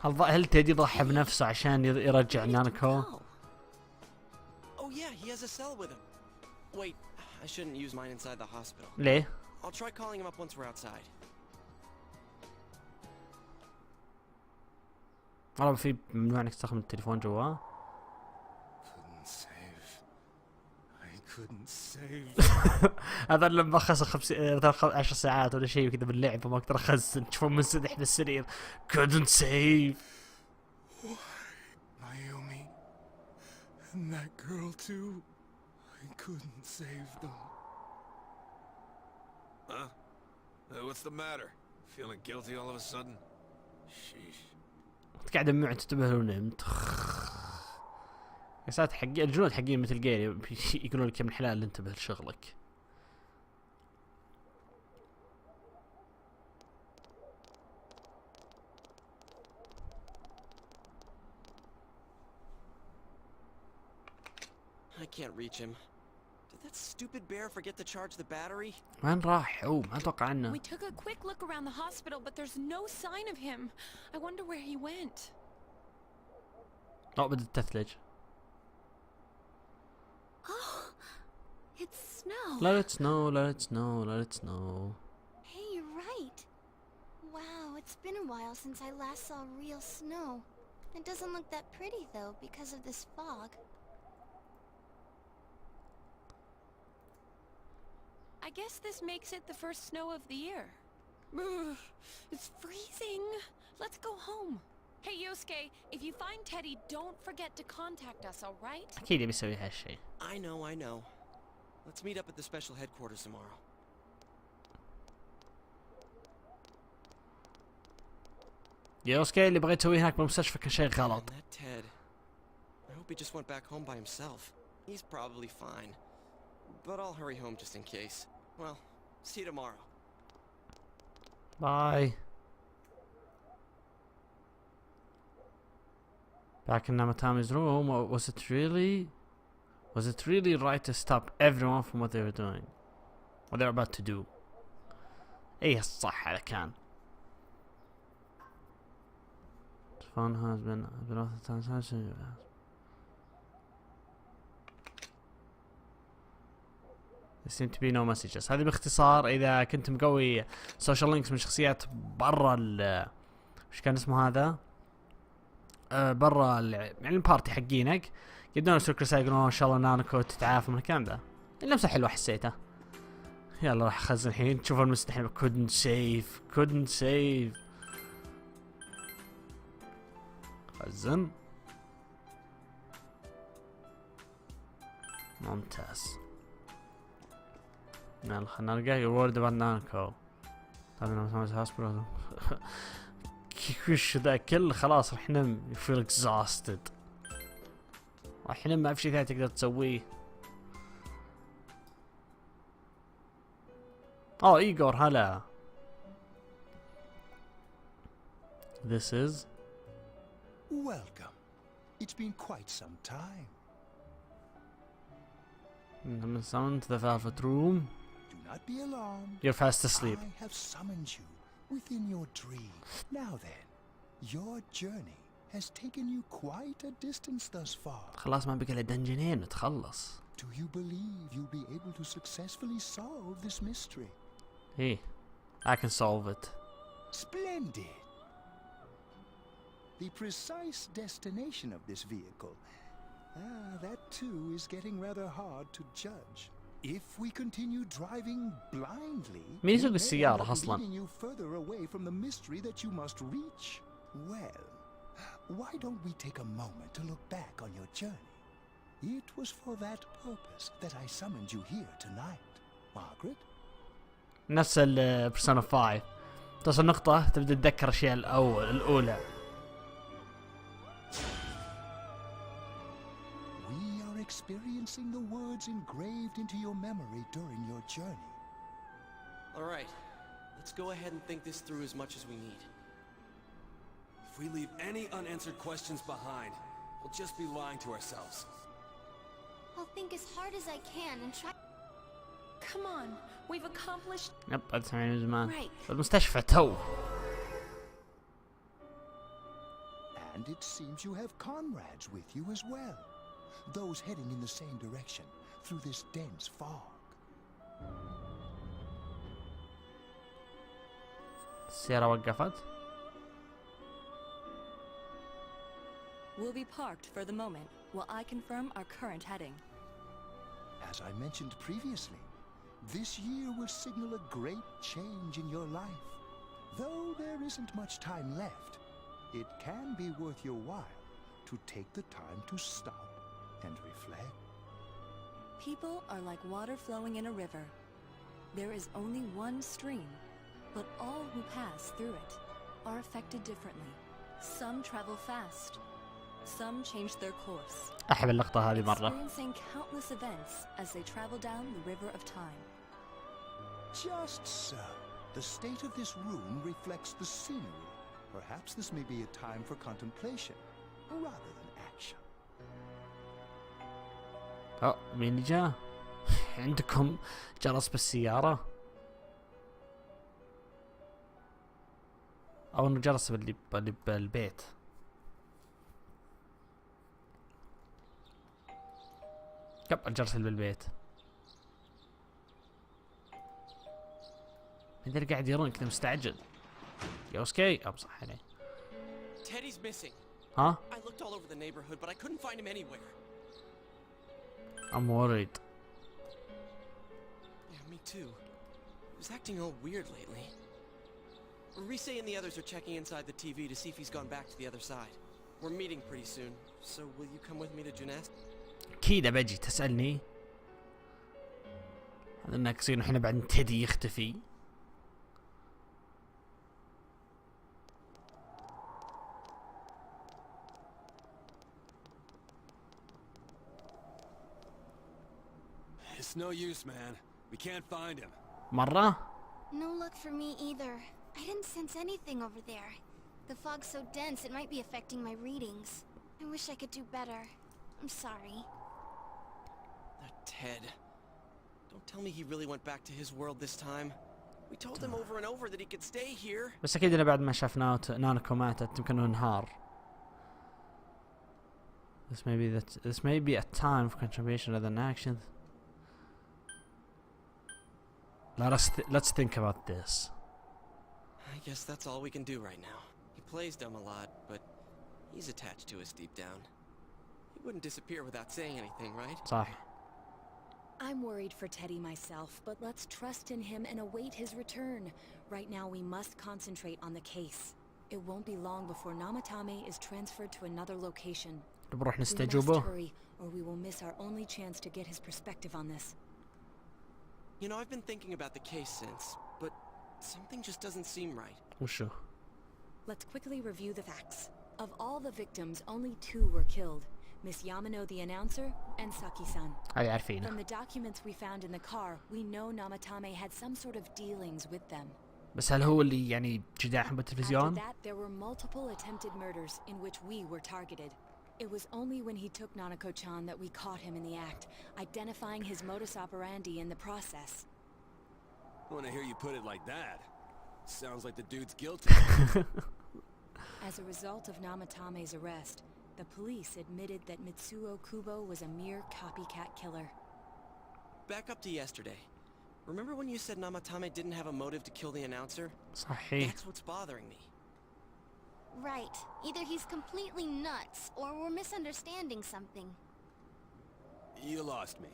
هل تيدي ضحى بنفسه عشان يرجع ناناكو؟ Oh yeah, he has a cell with him. Wait, I shouldn't use mine inside the hospital. ليه؟ I'll try calling him up once we're outside. والله في ممنوع انك تستخدم التليفون جوا. Couldn't save. I couldn't saved. هذا لما خلص 10 ساعات ولا شيء كذا باللعبة ما اقدر اخزن، تشوفون منسدح بالسرير. couldn't save. Naomi. And that girl too. I couldn't save them. Huh? What's the matter? Feeling guilty all of a sudden? Sheesh. قاعد دموع تنتبه ونمت. يا ساتر حقين الجنود حقين مثل جيري يقولون لك يا ابن الحلال انتبه لشغلك. I can't reach him. Did that stupid bear forget to charge the battery? وين راح؟ ما اتوقع عنه. We took a quick look around the hospital, but there's no sign of him. I wonder where he went. بدت تثلج. Oh, it's snow. Let it snow, let it snow, let it snow. Hey, you're right. Wow, it's been a while since I last saw real snow. It doesn't look that pretty though because of this fog. I guess this makes it the first snow of the year. It's freezing. Let's go home. Hey Yosuke, if you find Teddy, don't forget to contact us, all right? أكيد يبي يسوي هالشيء. I know. Let's meet up at the special headquarters tomorrow. يوسكي اللي بغيت تسويه هناك بالمستشفى كان شيء غلط. That Ted. I hope he just went back home by himself. He's probably fine. But I'll hurry home just in case. Well, see you tomorrow. Bye. Back in Namatami's room, was it really right to stop everyone from what they were doing? What they're about to do? ايه الصح هذا كان. The phone has been off the time. There seem to be no messages. هذه باختصار إذا كنت مقوي social links من شخصيات برا وش كان اسمه هذا؟ برا يعني البارتي حقينك يبدون يرسلوا رسائل يقولون ان شاء الله نانوكو تتعافى من الكلام ذا. اللمسة حلوة حسيتها. يلا راح اخزن الحين تشوف المستحيل. couldn't save. خزن. ممتاز. يلا خلنا نلقى reward about نانوكو. طبعا هوسبيتال. وش ذا كله خلاص راح نم. You feel exhausted. راح نم ما في شيء ثاني تقدر تسويه. إيغور هلا. This is. Welcome. It's been quite some time. I'm summoned to the velvet room. Do not be alarmed. You're fast asleep. I have summoned you within your dream. Now then, your journey has taken you quite a distance thus far. خلاص ما بقى إلا دنجنين نتخلص. Do you believe you'll be able to successfully solve this mystery? Hey, I can solve it. Splendid. The precise destination of this vehicle, that too is getting rather hard to judge. If we continue driving blindly, مين يسوق السيارة أصلاً؟ leading you further away from the mystery that you must reach. Well, why don't we take a moment to look back on your journey? It was for that purpose that I summoned you here tonight, Margaret. نفس بيرسونا 5 توصل نقطة تبدأ تتذكر الأشياء الأولى. We are experiencing the words engraved into your memory during your journey. All right. Let's go ahead and think this through as much as we need. If we leave any unanswered questions behind, we'll just be lying to ourselves. I'll think as hard as I can and try. Come on, we've accomplished. يب هذا سمعنا من زمان. Right. المستشفى تو. And it seems you have comrades with you as well. Those heading in the same direction through this dense fog. السيارة وقفت. We'll be parked for the moment while I confirm our current heading. As I mentioned previously, this year will signal a great change in your life. Though there isn't much time left, it can be worth your while to take the time to stop and reflect. People are like water flowing in a river. There is only one stream, but all who pass through it are affected differently. Some travel fast. Some change their course. أحب اللقطة هذه مرة. Experiencing countless events as they travel down the river of time. Just so. The state of this room reflects the scenery. Perhaps this may be a time for contemplation rather than action. مين اللي جاء؟ عندكم جرس بالسيارة؟ أو إنه جرس اللي بالبيت. يب الجرس اللي بالبيت. مين اللي قاعد يرن كذا مستعجل؟ يوسكي أو صح عليه. Teddy's missing. ها؟ I looked all over the neighborhood, but I couldn't find him anywhere. I'm worried. Yeah, me too. He's acting all weird lately. Rise and the others are checking inside the TV to see if he's gone back to the other side. We're meeting pretty soon, so will you come with me to gymnastics? أكيد بجي تسألني. هذا ناقصين احنا بعد تيدي يختفي. It's no use, man. We can't find him. مرة؟ No luck for me either. I didn't sense anything over there. The fog's so dense it might be affecting my readings. I wish I could do better. I'm sorry. That Ted. Don't tell me he really went back to his world this time. We told him over and over that he could stay here. بس أكيد إنه بعد ما شاف نانوكو ماتت يمكن إنه انهار. This may be a time for contribution rather than action. Let's think about this. I guess that's all we can do right now. He plays dumb a lot, but he's attached to us deep down. He wouldn't disappear without saying anything, right? صح. I'm worried for Teddy myself, but let's trust in him and await his return. Right now we must concentrate on the case. It won't be long before Namatame is transferred to another location. بنروح We must نستجوبه. hurry, or we will miss our only chance to get his perspective on this. You know, I've been thinking about the case since, but something just doesn't seem right. وشو؟ Let's quickly review the facts. Of all the victims, only 2 were killed. Miss Yamano the announcer and Saki-san. هاي عارفينه. From the documents we found in the car, we know Namatame had some sort of dealings with them. بس هل هو اللي يعني جداعهم After بالتلفزيون؟ that, there were multiple attempted murders in which we were targeted. It was only when he took Nanako-chan that we caught him in the act, identifying his modus operandi in the process. When I hear you put it like that, sounds like the dude's guilty. As a result of Namatame's arrest, the police admitted that Mitsuo Kubo was a mere copycat killer. Back up to yesterday. Remember when you said Namatame didn't have a motive to kill the announcer? صحيح. That's what's bothering me. Right. Either he's completely nuts, or we're misunderstanding something. You lost me.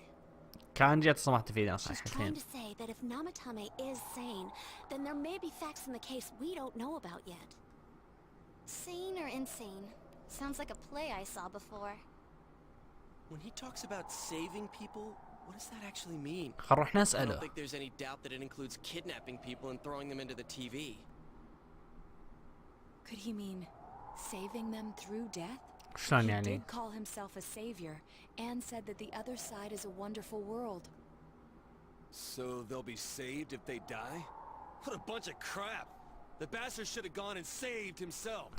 كان جت سمعت فينا She's trying صحيحتين. to say that if Namatame is sane, then there may be facts in the case we don't know about yet. Sane or insane? Sounds like a play I saw before. When he talks about saving people, what does that actually mean? خل نروح I don't نسأله. think there's any doubt that it includes kidnapping people and throwing them into the TV. Could he mean saving them through death? شلون He يعني؟ did call himself a savior and said that the other side is a wonderful world. So they'll be saved if they die? What a bunch of crap! The bastard should have gone and saved himself.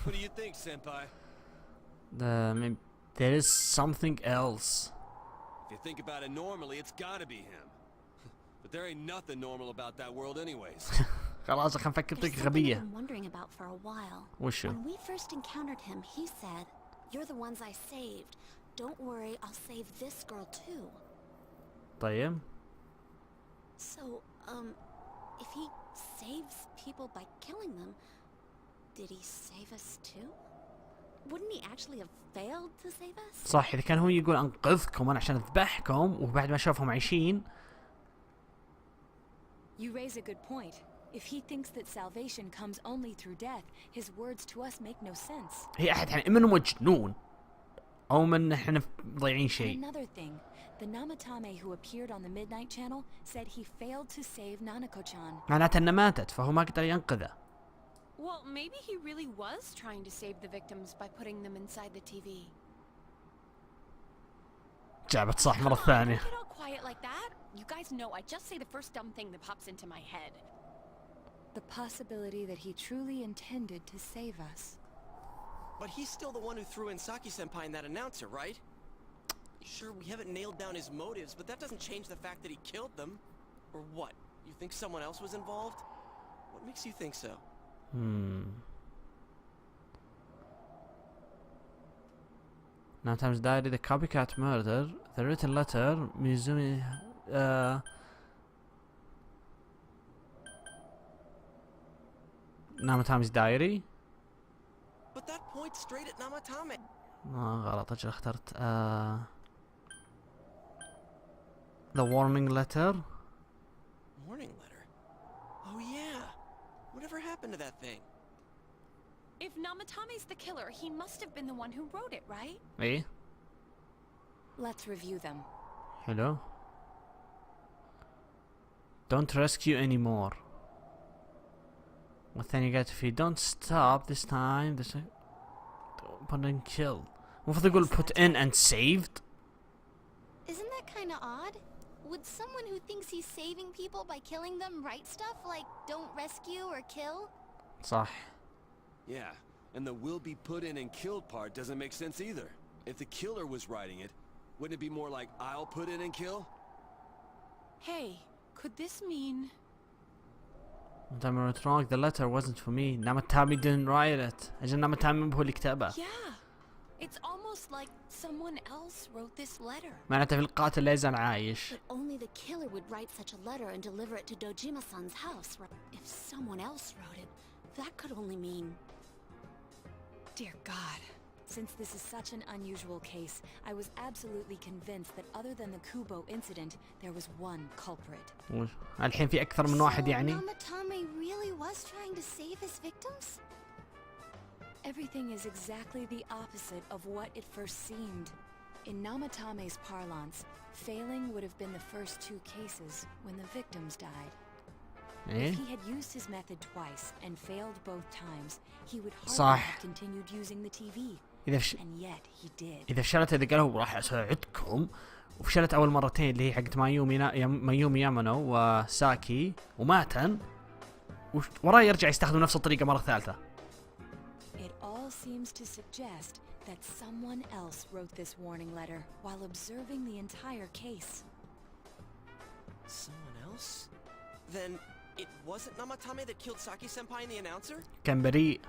What do you think, Senpai? There is something else. If you think about it normally, it's gotta be him. But there ain't nothing normal about that world anyways. خلاص خلينا نفكر There's بطريقة something I've غبية. been wondering about for a while. وشو؟ When we first encountered him, he said, "You're the ones I saved. Don't worry, I'll save this girl too." طيب. So, if he saves people by killing them, did he save us too? wouldn't he actually have failed to save us? صح، إذا كان هو يقول أنقذكم أنا عشان أذبحكم وبعد ما شافهم عايشين. You raise a good point. If he thinks that salvation comes only through death, his words to us make no sense. هي أحد يعني إما إنه مجنون أو من إحنا ضايعين شيء. Another thing, the Namatame who appeared on the Midnight Channel said he failed to save Nanako-chan. معناته إنه ماتت فهو ما قدر ينقذه. Well, maybe he really was trying to save the victims by putting them inside the TV. جابت صح مرة ثانية. Don't get all quiet like that. You guys know I just say the first dumb thing that pops into my head. The possibility that he truly intended to save us. But he's still the one who threw in Saki-senpai and that announcer, right? Sure, we haven't nailed down his motives, but that doesn't change the fact that he killed them. Or what? You think someone else was involved? What makes you think so? Namatam's diary, the copycat murder, the written letter, Mizumi, Namatam's diary. But that points straight at Namatame. غلط اجل اخترت the warning letter. Warning letter? Oh yeah. Whatever happened to that thing? If Namatame's the killer, he must have been the one who wrote it, right? ايه Let's review them. hello. Don't rescue anymore. والثاني قالت if you don't stop this time this put in kill. المفروض يقول put in and saved. Isn't that kinda odd? Would someone who thinks he's saving people by killing them write stuff like don't rescue or kill? صح. Yeah, and the will be put in and killed part doesn't make sense either. If the killer was writing it, wouldn't it be more like I'll put in and kill? Hey, could this mean... Namatame wrote wrong. The letter wasn't for me. Namatame didn't write it. أجل Namatame هو اللي كتبه. Yeah, it's almost like someone else wrote this letter. معناته في القاتل لا يزال عايش. But only the killer would write such a letter and deliver it to Dojima-san's house. If someone else wrote it, that could only mean... Dear God. Since this is such an unusual case, I was absolutely convinced that other than the Kubo incident, there was one culprit. الحين في أكثر من واحد يعني. Namatame really was trying to save his victims? Everything is exactly the opposite of what it first seemed. In Namatame's parlance, failing would have been the first two cases when the victims died. If he had used his method twice and failed both times, he would hardly have continued using the TV. And yet he did. إذا فشلت إذا قالوا راح أساعدكم وفشلت أول مرتين اللي هي حقت مايومي يامانو وساكي وماتن وراه يرجع يستخدم نفس الطريقة مرة ثالثة. It all seems to suggest that someone else wrote this warning letter while observing the entire case. Someone else? Then it wasn't Namatame that killed Saki-senpai and the announcer? كان بريء.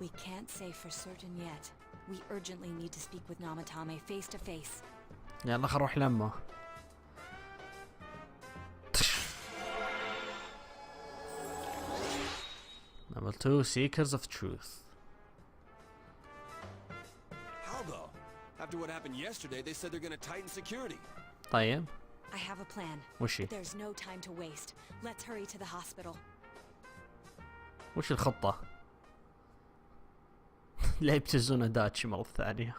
We can't say for certain yet. We urgently need to speak with Namatame face to face. يلا خل نروح لمه. Number 2, Seekers of Truth. How though? After what happened yesterday, they said they're gonna tighten security. طيب. I have a plan. وش هي؟ There's no time to waste. Let's hurry to the hospital. وش الخطة؟ لا يبتزون داتشي مرة ثانية.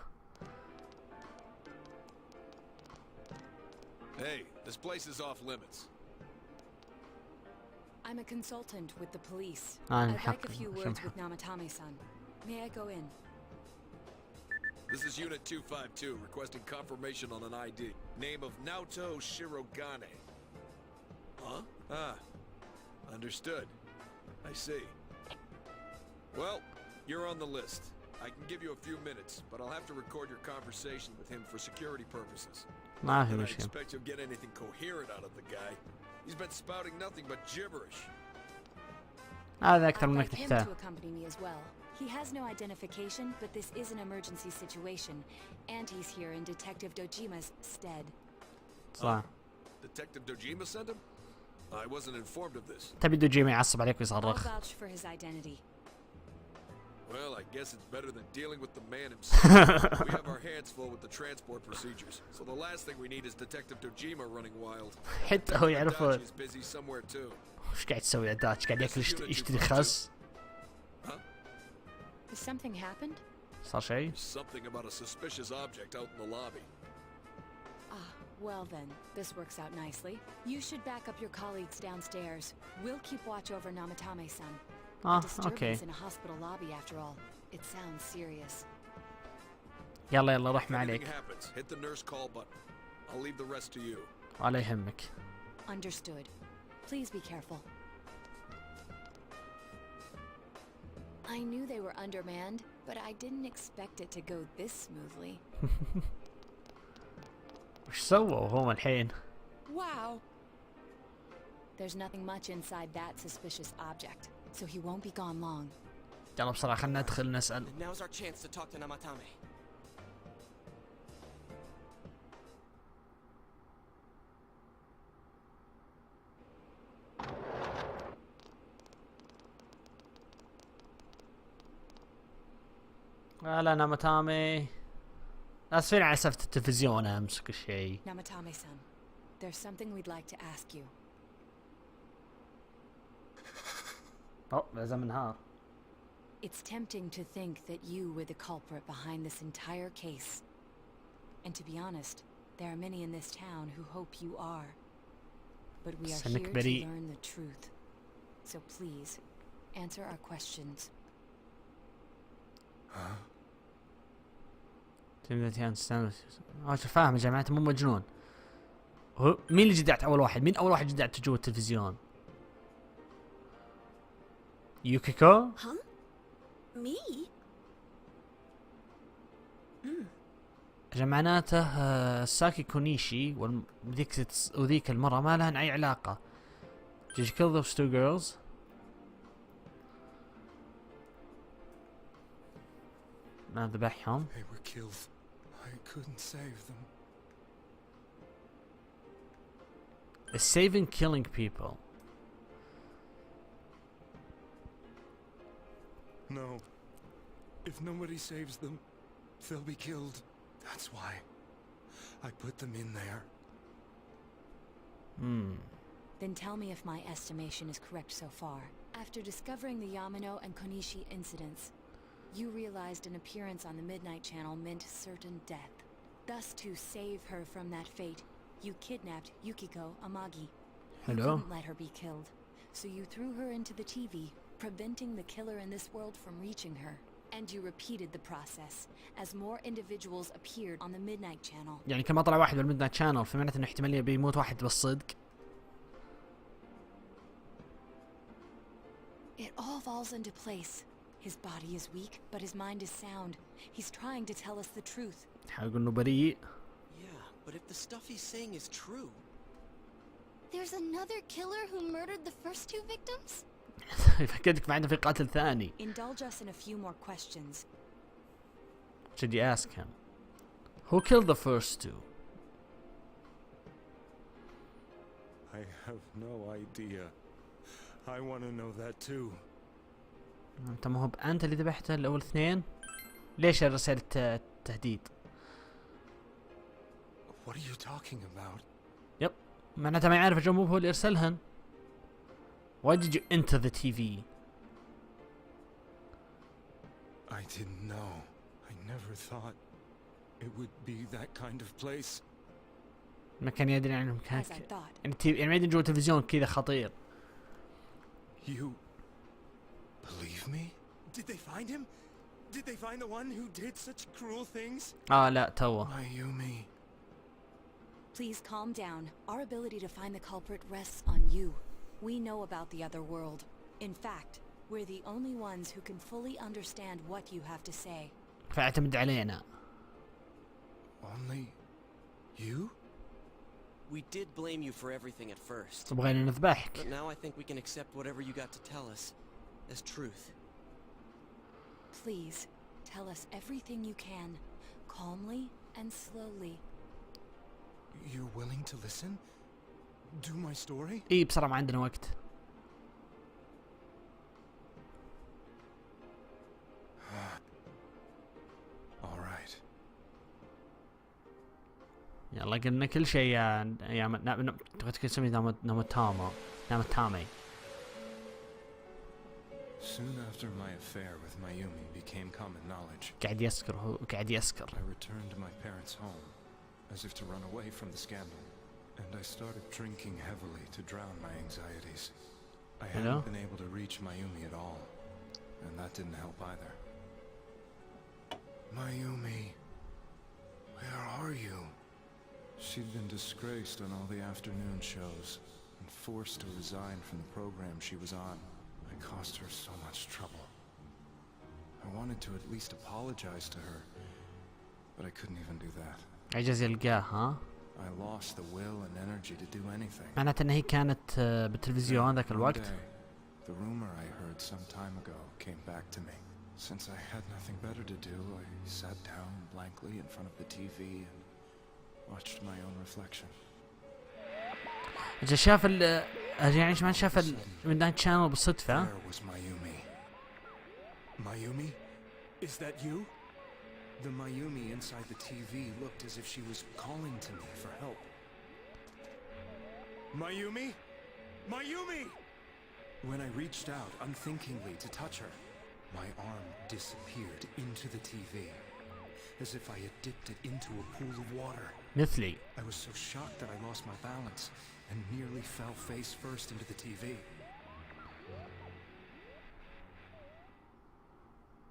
Hey, this place is off limits. I'm a consultant with the police. I'd like a few words with Namatame-san. May I go in? This is Unit 252, requesting confirmation on an ID. Name of Naoto Shirogane. Huh? Ah. Understood. I see. Well, you're on the list. I can give you a few minutes, but I'll have to record your conversation with him for security purposes. ما في I مشكلة. expect you'll get anything coherent out of the guy. He's been spouting nothing but gibberish. هذا أكثر I'd منك like him تحتاج. to accompany me as well. He has no identification, but this is an emergency situation, and he's here in Detective Dojima's stead. صح. Detective Dojima sent him? I wasn't informed of this. تبي دوجيما يعصب عليك I'll ويصرخ. vouch for his identity. Well, I guess it's better than dealing with the man himself. We have our hands full with the transport procedures, so the last thing we need is Detective Dojima running wild. حتى هو يعرفه. He's busy somewhere too. وش قاعد يسوي داتش؟ قاعد ياكل يشتري خس؟ Has something happened? صار شيء؟ Something about a suspicious object out in the lobby. Ah, well then, this works out nicely. You should back up your colleagues downstairs. We'll keep watch over Namatame-san. A disturbance in a hospital lobby after all. It sounds serious. يلا يلا روح ما عليك. Hit the nurse call button. I'll leave the rest to you. ولا يهمك. Understood. Please be careful. I knew they were undermanned, but I didn't expect it to go this smoothly. وش سووا هم الحين؟ Wow. There's nothing much inside that suspicious object, so he won't be gone long. يلا بسرعة خلنا ندخل نسأل. Now's our chance to talk to Namatame. هلا ناماتامي. اسفين على سالفة التلفزيون امس كل شيء. Namatame-san, there's something we'd like to ask you. لازم نهار. It's tempting to think that you were the culprit behind this entire case. And to be honest, there are many in this town who hope you are. But we are here to learn the truth. So please, answer our questions. فاهم يا جماعة مو مجنون. مين اللي جدعت أول واحد؟ مين أول واحد جدعت جوا التلفزيون؟ يوكيكو؟ Huh? Me? معناته ساكي كونيشي وذيك المرة ما لهن أي علاقة. Did you kill those two girls? ما ذبحهم. They were killed. I couldn't save them. Is saving killing people? No. If nobody saves them, they'll be killed. That's why I put them in there. Then tell me if my estimation is correct so far. After discovering the Yamano and Konishi incidents, you realized an appearance on the Midnight Channel meant certain death. Thus, to save her from that fate, you kidnapped Yukiko Amagi. You couldn't let her be killed, so you threw her into the TV, preventing the killer in this world from reaching her. And you repeated the process, as more individuals appeared on the Midnight Channel. يعني كل ما طلع واحد بالميدنايت شانل فمعناته انه احتمالية بيموت واحد بالصدق. It all falls into place. His body is weak, but his mind is sound. He's trying to tell us the truth. حاول انه بريء. Yeah, but if the stuff he's saying is true. There's another killer who murdered the first two victims? فكرتك معنا في قاتل ثاني. Indulge us in a few more questions. Should you ask him? Who killed the first two? I have no idea. I want to know that too. انت ما هو انت اللي ذبحته الاول اثنين؟ ليش رسالة التهديد؟ What are you talking about? يب معناته ما يعرف جو مو هو اللي ارسلهن. Why did you enter the TV? I didn't know. I never thought it would be that kind of place. ما كان يدري عن مكان يعني ما يدري جوا التلفزيون كذا خطير. You believe me? Did they find him? Did they find the one who did such cruel things? لا توه. Mayumi. Please calm down. Our ability to find the culprit rests on you. We know about the other world. In fact, we're the only ones who can fully understand what you have to say. فاعتمد علينا. Only you? We did blame you for everything at first. بغينا نذبحك. But now I think we can accept whatever you got to tell us as truth. Please, tell us everything you can, calmly and slowly. You're willing to listen? Do my story? إيه بصراحة ما عندنا وقت. يلا قلنا كل شيء تبغى تسمي نامتامي. Soon after my affair with Mayumi became common knowledge, قاعد يسكر. I returned to my parents' home, as if to run away from the scandal, and I started drinking heavily to drown my anxieties. I hadn't been able to reach Mayumi at all, and that didn't help either. Mayumi, where are you? She'd been disgraced on all the afternoon shows, and forced to resign from the program she was on. I caused her so much trouble. I wanted to at least apologize to her, but I couldn't even do that. عجز يلقاه ها؟ I lost the will and energy to do anything. معناته ان هي كانت بالتلفزيون ذاك الوقت. The rumor I heard some time ago came back to me. Since I had nothing better to do, I sat down blankly in front of the TV and watched my own reflection. شاف يعني ايش ما شاف من channel بالصدفة. There was Mayumi. Mayumi? Is that you? The Mayumi inside the TV looked as if she was calling to me for help. Mayumi? Mayumi! When I reached out unthinkingly to touch her, my arm disappeared into the TV, as if I had dipped it into a pool of water. مثلي. I was so shocked that I lost my balance and nearly fell face first into the TV.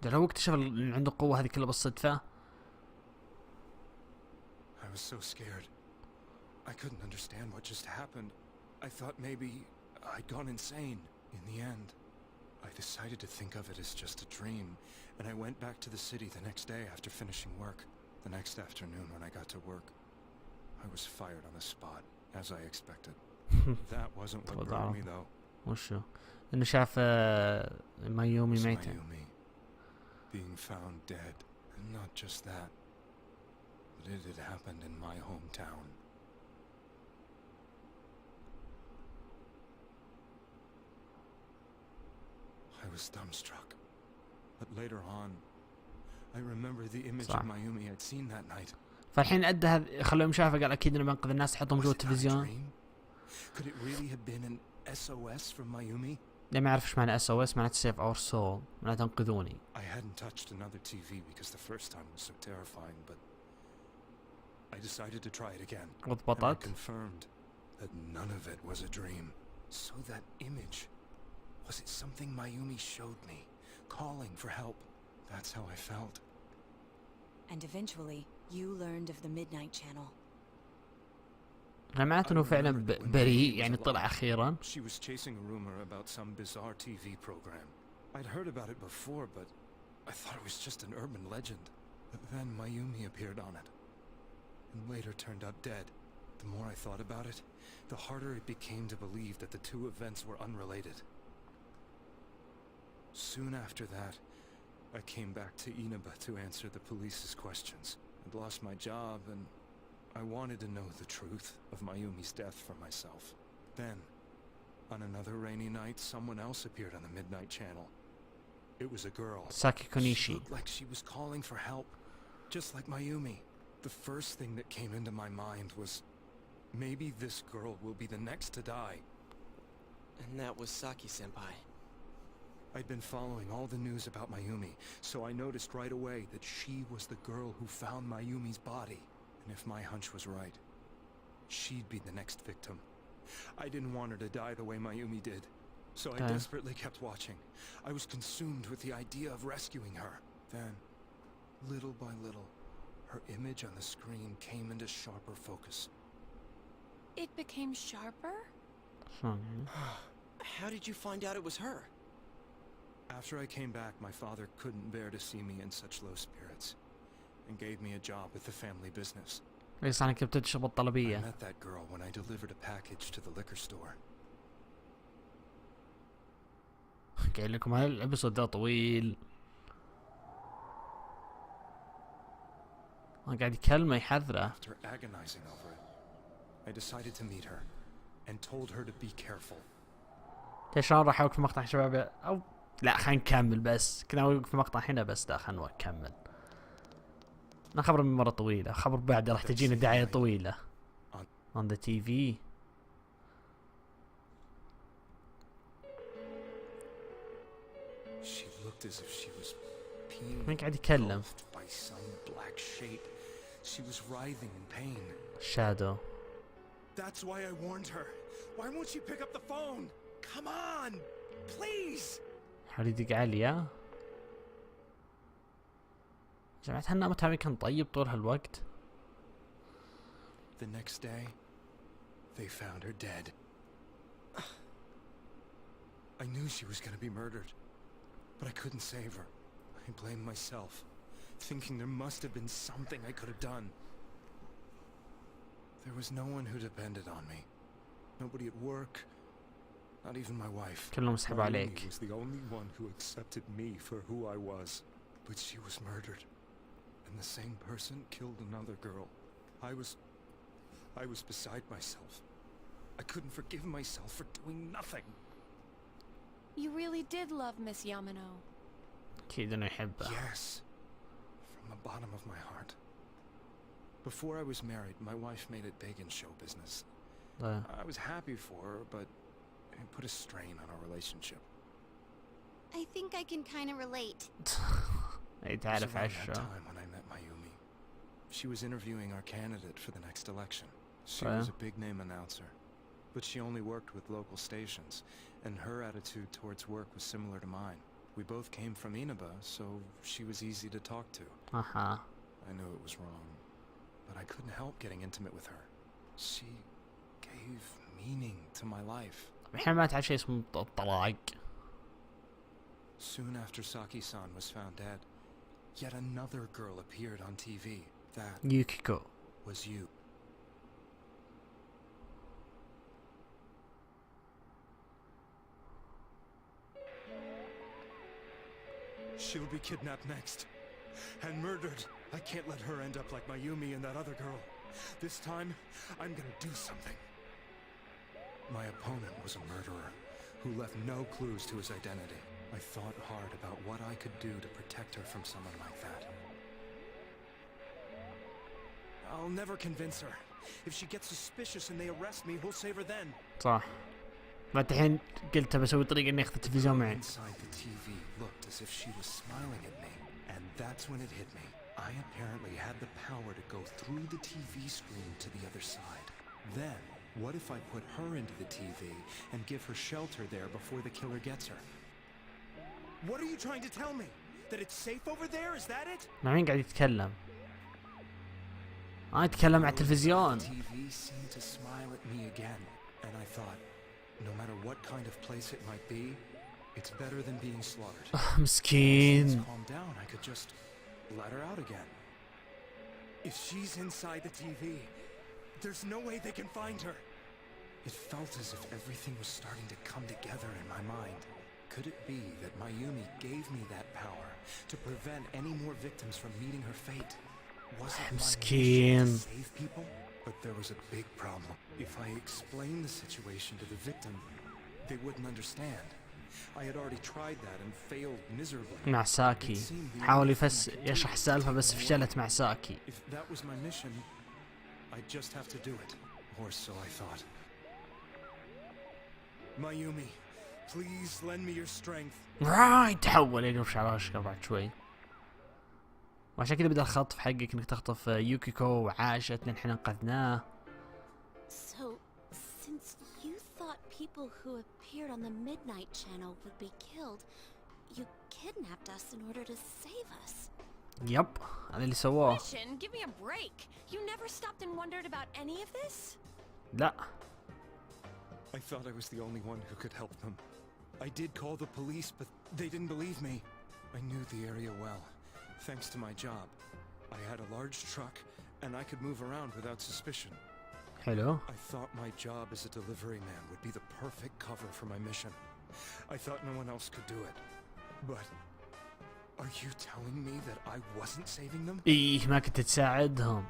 ده لو اكتشف ان عنده قوة هذه كلها بالصدفة. I was so scared. I couldn't understand what just happened. I thought maybe I'd gone insane. In the end, I decided to think of it as just a dream, and I went back to the city the next day after finishing work. The next afternoon when I got to work, I was fired on the spot, as I expected. That wasn't what brought me though. وشو؟ إنه شاف مايومي ميتة. Mayumi being found dead, and not just that, but it had happened in my hometown. I was dumbstruck, but later on, I remember the image of Mayumi I'd seen that night. فالحين أدى هذا خلوهم شافه قال أكيد إنه بنقذ الناس حطهم جوا التلفزيون. Could it really have been an SOS from Mayumi? لا ما يعرف إيش معنى SOS، معناته save our soul، معناته انقذوني. I hadn't touched another TV because the first time was so terrifying, but I decided to try it again. And I confirmed that none of it was a dream. So that image, was it something Mayumi showed me, calling for help? That's how I felt. And eventually, you learned of the Midnight Channel. معناته إنه فعلا بريء يعني طلع أخيرا. She was chasing a rumor about some bizarre TV program. I'd heard about it before, but I thought it was just an urban legend. But then Mayumi appeared on it, and later turned up dead. The more I thought about it, the harder it became to believe that the two events were unrelated. Soon after that, I came back to Inaba to answer the police's questions. I'd lost my job, and I wanted to know the truth of Mayumi's death for myself. Then, on another rainy night, someone else appeared on the Midnight Channel. It was a girl. Saki Konishi. She looked like she was calling for help, just like Mayumi. The first thing that came into my mind was, maybe this girl will be the next to die. And that was Saki-senpai. I'd been following all the news about Mayumi, so I noticed right away that she was the girl who found Mayumi's body. And if my hunch was right, she'd be the next victim. I didn't want her to die the way Mayumi did, so I desperately kept watching. I was consumed with the idea of rescuing her. Then, little by little, her image on the screen came into sharper focus. It became sharper? How did you find out it was her? After I came back, my father couldn't bear to see me in such low spirits, and gave me a job with the family business. I met that girl when I delivered a package to the liquor store. قايل لكم هالابيسود ده طويل. قاعد يكلمه يحذره. After agonizing over it, I decided to meet her and told her to be careful. شلون راح اوقف مقطع شباب او لا خلينا نكمل بس كنا اوقف مقطع هنا بس لا خلينا نكمل. أنا خبر من مرة طويلة، خبر بعد راح تجينا دعاية طويلة. On the TV. She looked as if she was being مين قاعد يتكلم؟ by some black shape. She was writhing in pain. Shadow. That's why I warned her. Why won't she pick up the phone? Come on, please. حاول يدق عليا. جماعة هالنام تاعي كان طيب طول هالوقت. The next day, they found her dead. I knew she was gonna be murdered, but I couldn't save her. I blamed myself, thinking there must have been something I could have done. There was no one who depended on me. Nobody at work, not even my wife. كلهم سحبوا عليك. Naomi was the only one who accepted me for who I was, but she was murdered. And the same person killed another girl. I was beside myself. I couldn't forgive myself for doing nothing. You really did love Miss Yamano. أكيد إنه يحبها. Yes, from the bottom of my heart. Before I was married, my wife made it big in show business. I was happy for her, but it put a strain on our relationship. I think I can kind of relate. أي It was تعرف around عشة. that time when I met Mayumi. She was interviewing our candidate for the next election. She was a big-name announcer, but she only worked with local stations, and her attitude towards work was similar to mine. We both came from Inaba, so she was easy to talk to. I knew it was wrong, but I couldn't help getting intimate with her. She gave meaning to my life. الحين ما تعرف شيء اسمه الطلاق. Soon after Saki-san was found dead, yet another girl appeared on TV. That Yukiko was you. She'll be kidnapped next and murdered. I can't let her end up like Mayumi and that other girl. This time, I'm gonna do something. My opponent was a murderer who left no clues to his identity. I thought hard about what I could do to protect her from someone like that. I'll never convince her. If she gets suspicious and they arrest me, we'll save her then. صح. بعد الحين قلت بسوي طريقة إني أخذ التلفزيون معي. Inside the TV looked as if she was smiling at me, and that's when it hit me. I apparently had the power to go through the TV screen to the other side. Then, what if I put her into the TV and give her shelter there before the killer gets her? What are you trying to tell me? That it's safe over there? Is that it? مع مين قاعد يتكلم؟ يتكلم على التلفزيون. The TV seemed to smile at me again, and I thought, no matter what kind of place it might be, it's better than being slaughtered. مسكين. Once calm down, I could just let her out again. If she's inside the TV, there's no way they can find her. It felt as if everything was starting to come together in my mind. Could it be that Mayumi gave me that power to prevent any more victims from meeting her fate? Was it my mission to save people? But there was a big problem. If I explained the situation to the victim, they wouldn't understand. I had already tried that and failed miserably. مع ساكي. حاول يشرح السالفة بس فشلت مع ساكي. If that was my mission, I'd just have to do it. Or so I thought. Mayumi, please lend me your strength. تحول يقف على اشقر بعد شوي. وعشان كذا بدأ الخطف حقك انك تخطف يوكيكو وعاشت لين احنا انقذناه. So, since you thought people who appeared on the Midnight Channel would be killed, you kidnapped us in order to save us. يب هذا اللي سووه. Mission, give me a break. You never stopped and wondered about any of this? لا. I thought I was the only one who could help them. I did call the police, but they didn't believe me. I knew the area well, thanks to my job. I had a large truck, and I could move around without suspicion. Hello. I thought my job as a delivery man would be the perfect cover for my mission. I thought no one else could do it. But are you telling me that I wasn't saving them? إيه ما كنت تساعدهم.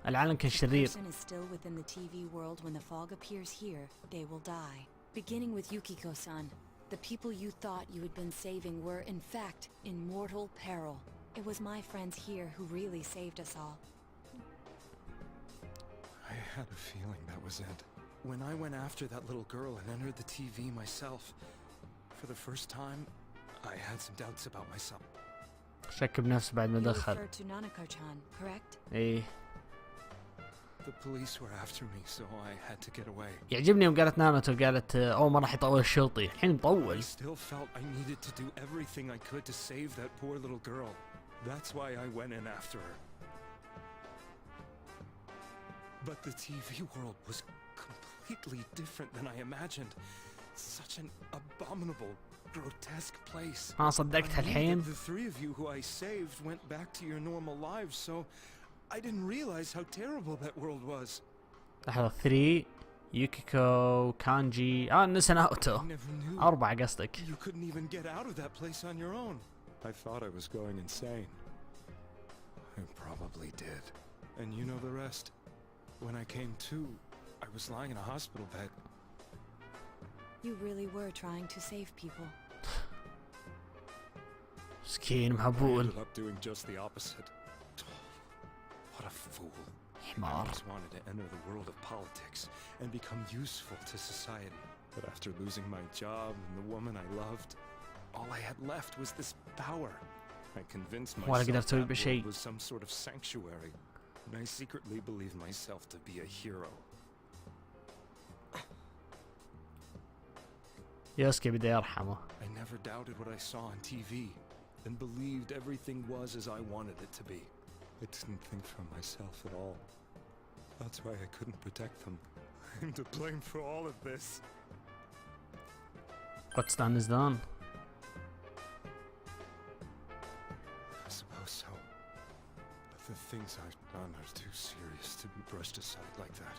العالم كان شرير. The person is still within the TV world when the fog appears here, they will die. Beginning with Yukiko-san, the people you thought you had been saving were, in fact, in mortal peril. It was my friends here who really saved us all. I had a feeling that was it. When I went after that little girl and entered the TV myself, for the first time, I had some doubts about myself. شك بنفسه بعد ما You دخل. referred to Nanako-chan, correct? ايه. The police were after me, so I had to get away. يعجبني يوم قالت نانوتو قالت أول ما راح يطول الشرطي، الحين مطول. I still felt I needed to do everything I could to save that poor little girl. That's why I went in after her. But the TV world was completely different than I imagined. Such an abominable, grotesque place. ما صدقت الحين. The three of you who I saved went back to your normal lives, so I didn't realize how terrible that world was. لحظة 3 يوكيكو كانجي نسى ناوتو 4 قصدك. You couldn't even get out of that place on your own. I thought I was going insane. I probably did. And you know the rest. When I came to, I was lying in a hospital bed. You really were trying to save people. مسكين I مهبول. ended up doing just the opposite. What a fool. I حمار. always wanted to enter the world of politics and become useful to society. But after losing my job and the woman I loved, all I had left was this power. I convinced ولا myself قدرت that أسوي world بشيء. was some sort of sanctuary, and I secretly believed myself to be a hero. يوسكي بدي يرحمه. I never doubted what I saw on TV and believed everything was as I wanted it to be. I didn't think for myself at all. That's why I couldn't protect them. I'm to blame for all of this. What's done is done. I suppose so. But the things I've done are too serious to be brushed aside like that.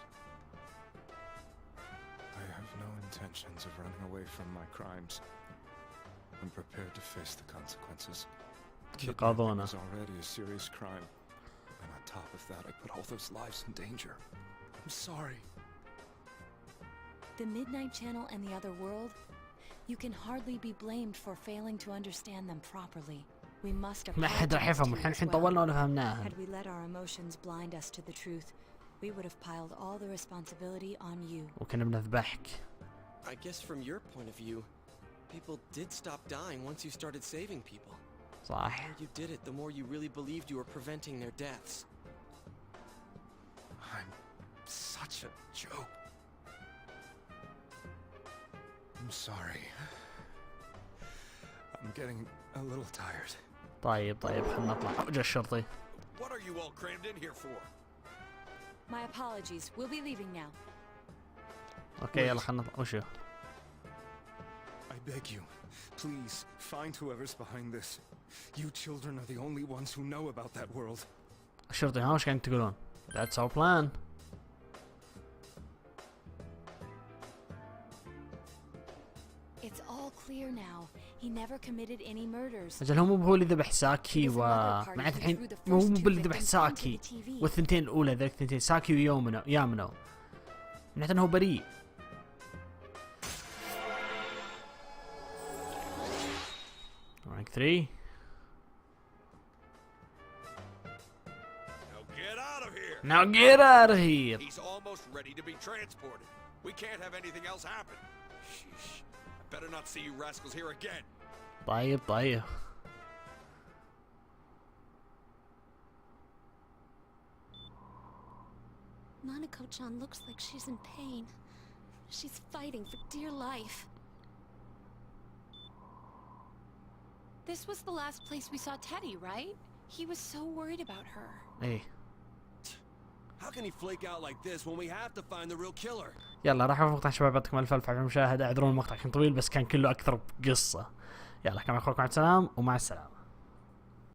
I have no intentions of running away from my crimes. I'm prepared to face the consequences. Kidnapping is already a serious crime. And on top of that, I put all those lives in danger. I'm sorry. The Midnight Channel and the other world? You can hardly be blamed for failing to understand them properly. We must ما حد راح يفهم الحين طولنا ولا فهمناها. Had we let our emotions blind us to the truth, we would have piled all the responsibility on you. وكنا بنذبحك. I guess from your point of view, people did stop dying once you started saving people. صح. The more you did it, the more you really believed you were preventing their deaths. I'm such a joke. I'm sorry. I'm getting a little tired. طيب خلنا نطلع. جا الشرطي. What are you all crammed in here for? My apologies. We'll be leaving now. اوكي يلا خلنا نطلع. وشو؟ I beg you, please find whoever's behind this. You children are the only ones who know about that world. الشرطي وش قاعدين تقولون؟ That's our plan. It's all clear now. He never committed any murders. أجل هو اللي ذبح ساكي معناته الحين مو اللي ذبح ساكي والثنتين الأولى ذاك الثنتين ساكي ويامنو معناته أنه بريء. Rank 3. Now get out of here. He's almost ready to be transported. We can't have anything else happen. Sheesh. I better not see you rascals here again. طيب. Nanako-chan looks like she's in pain. She's fighting for dear life. This was the last place we saw Teddy, right? He was so worried about her. إيه. How can he flake out like this when we have to find the real killer? يلا راح مقطع شباب يعطيكم الف الف المشاهدة. اعذرون المقطع كان طويل بس كان كله أكثر قصة. يلا كان أخوكم عبد السلام ومع السلامة.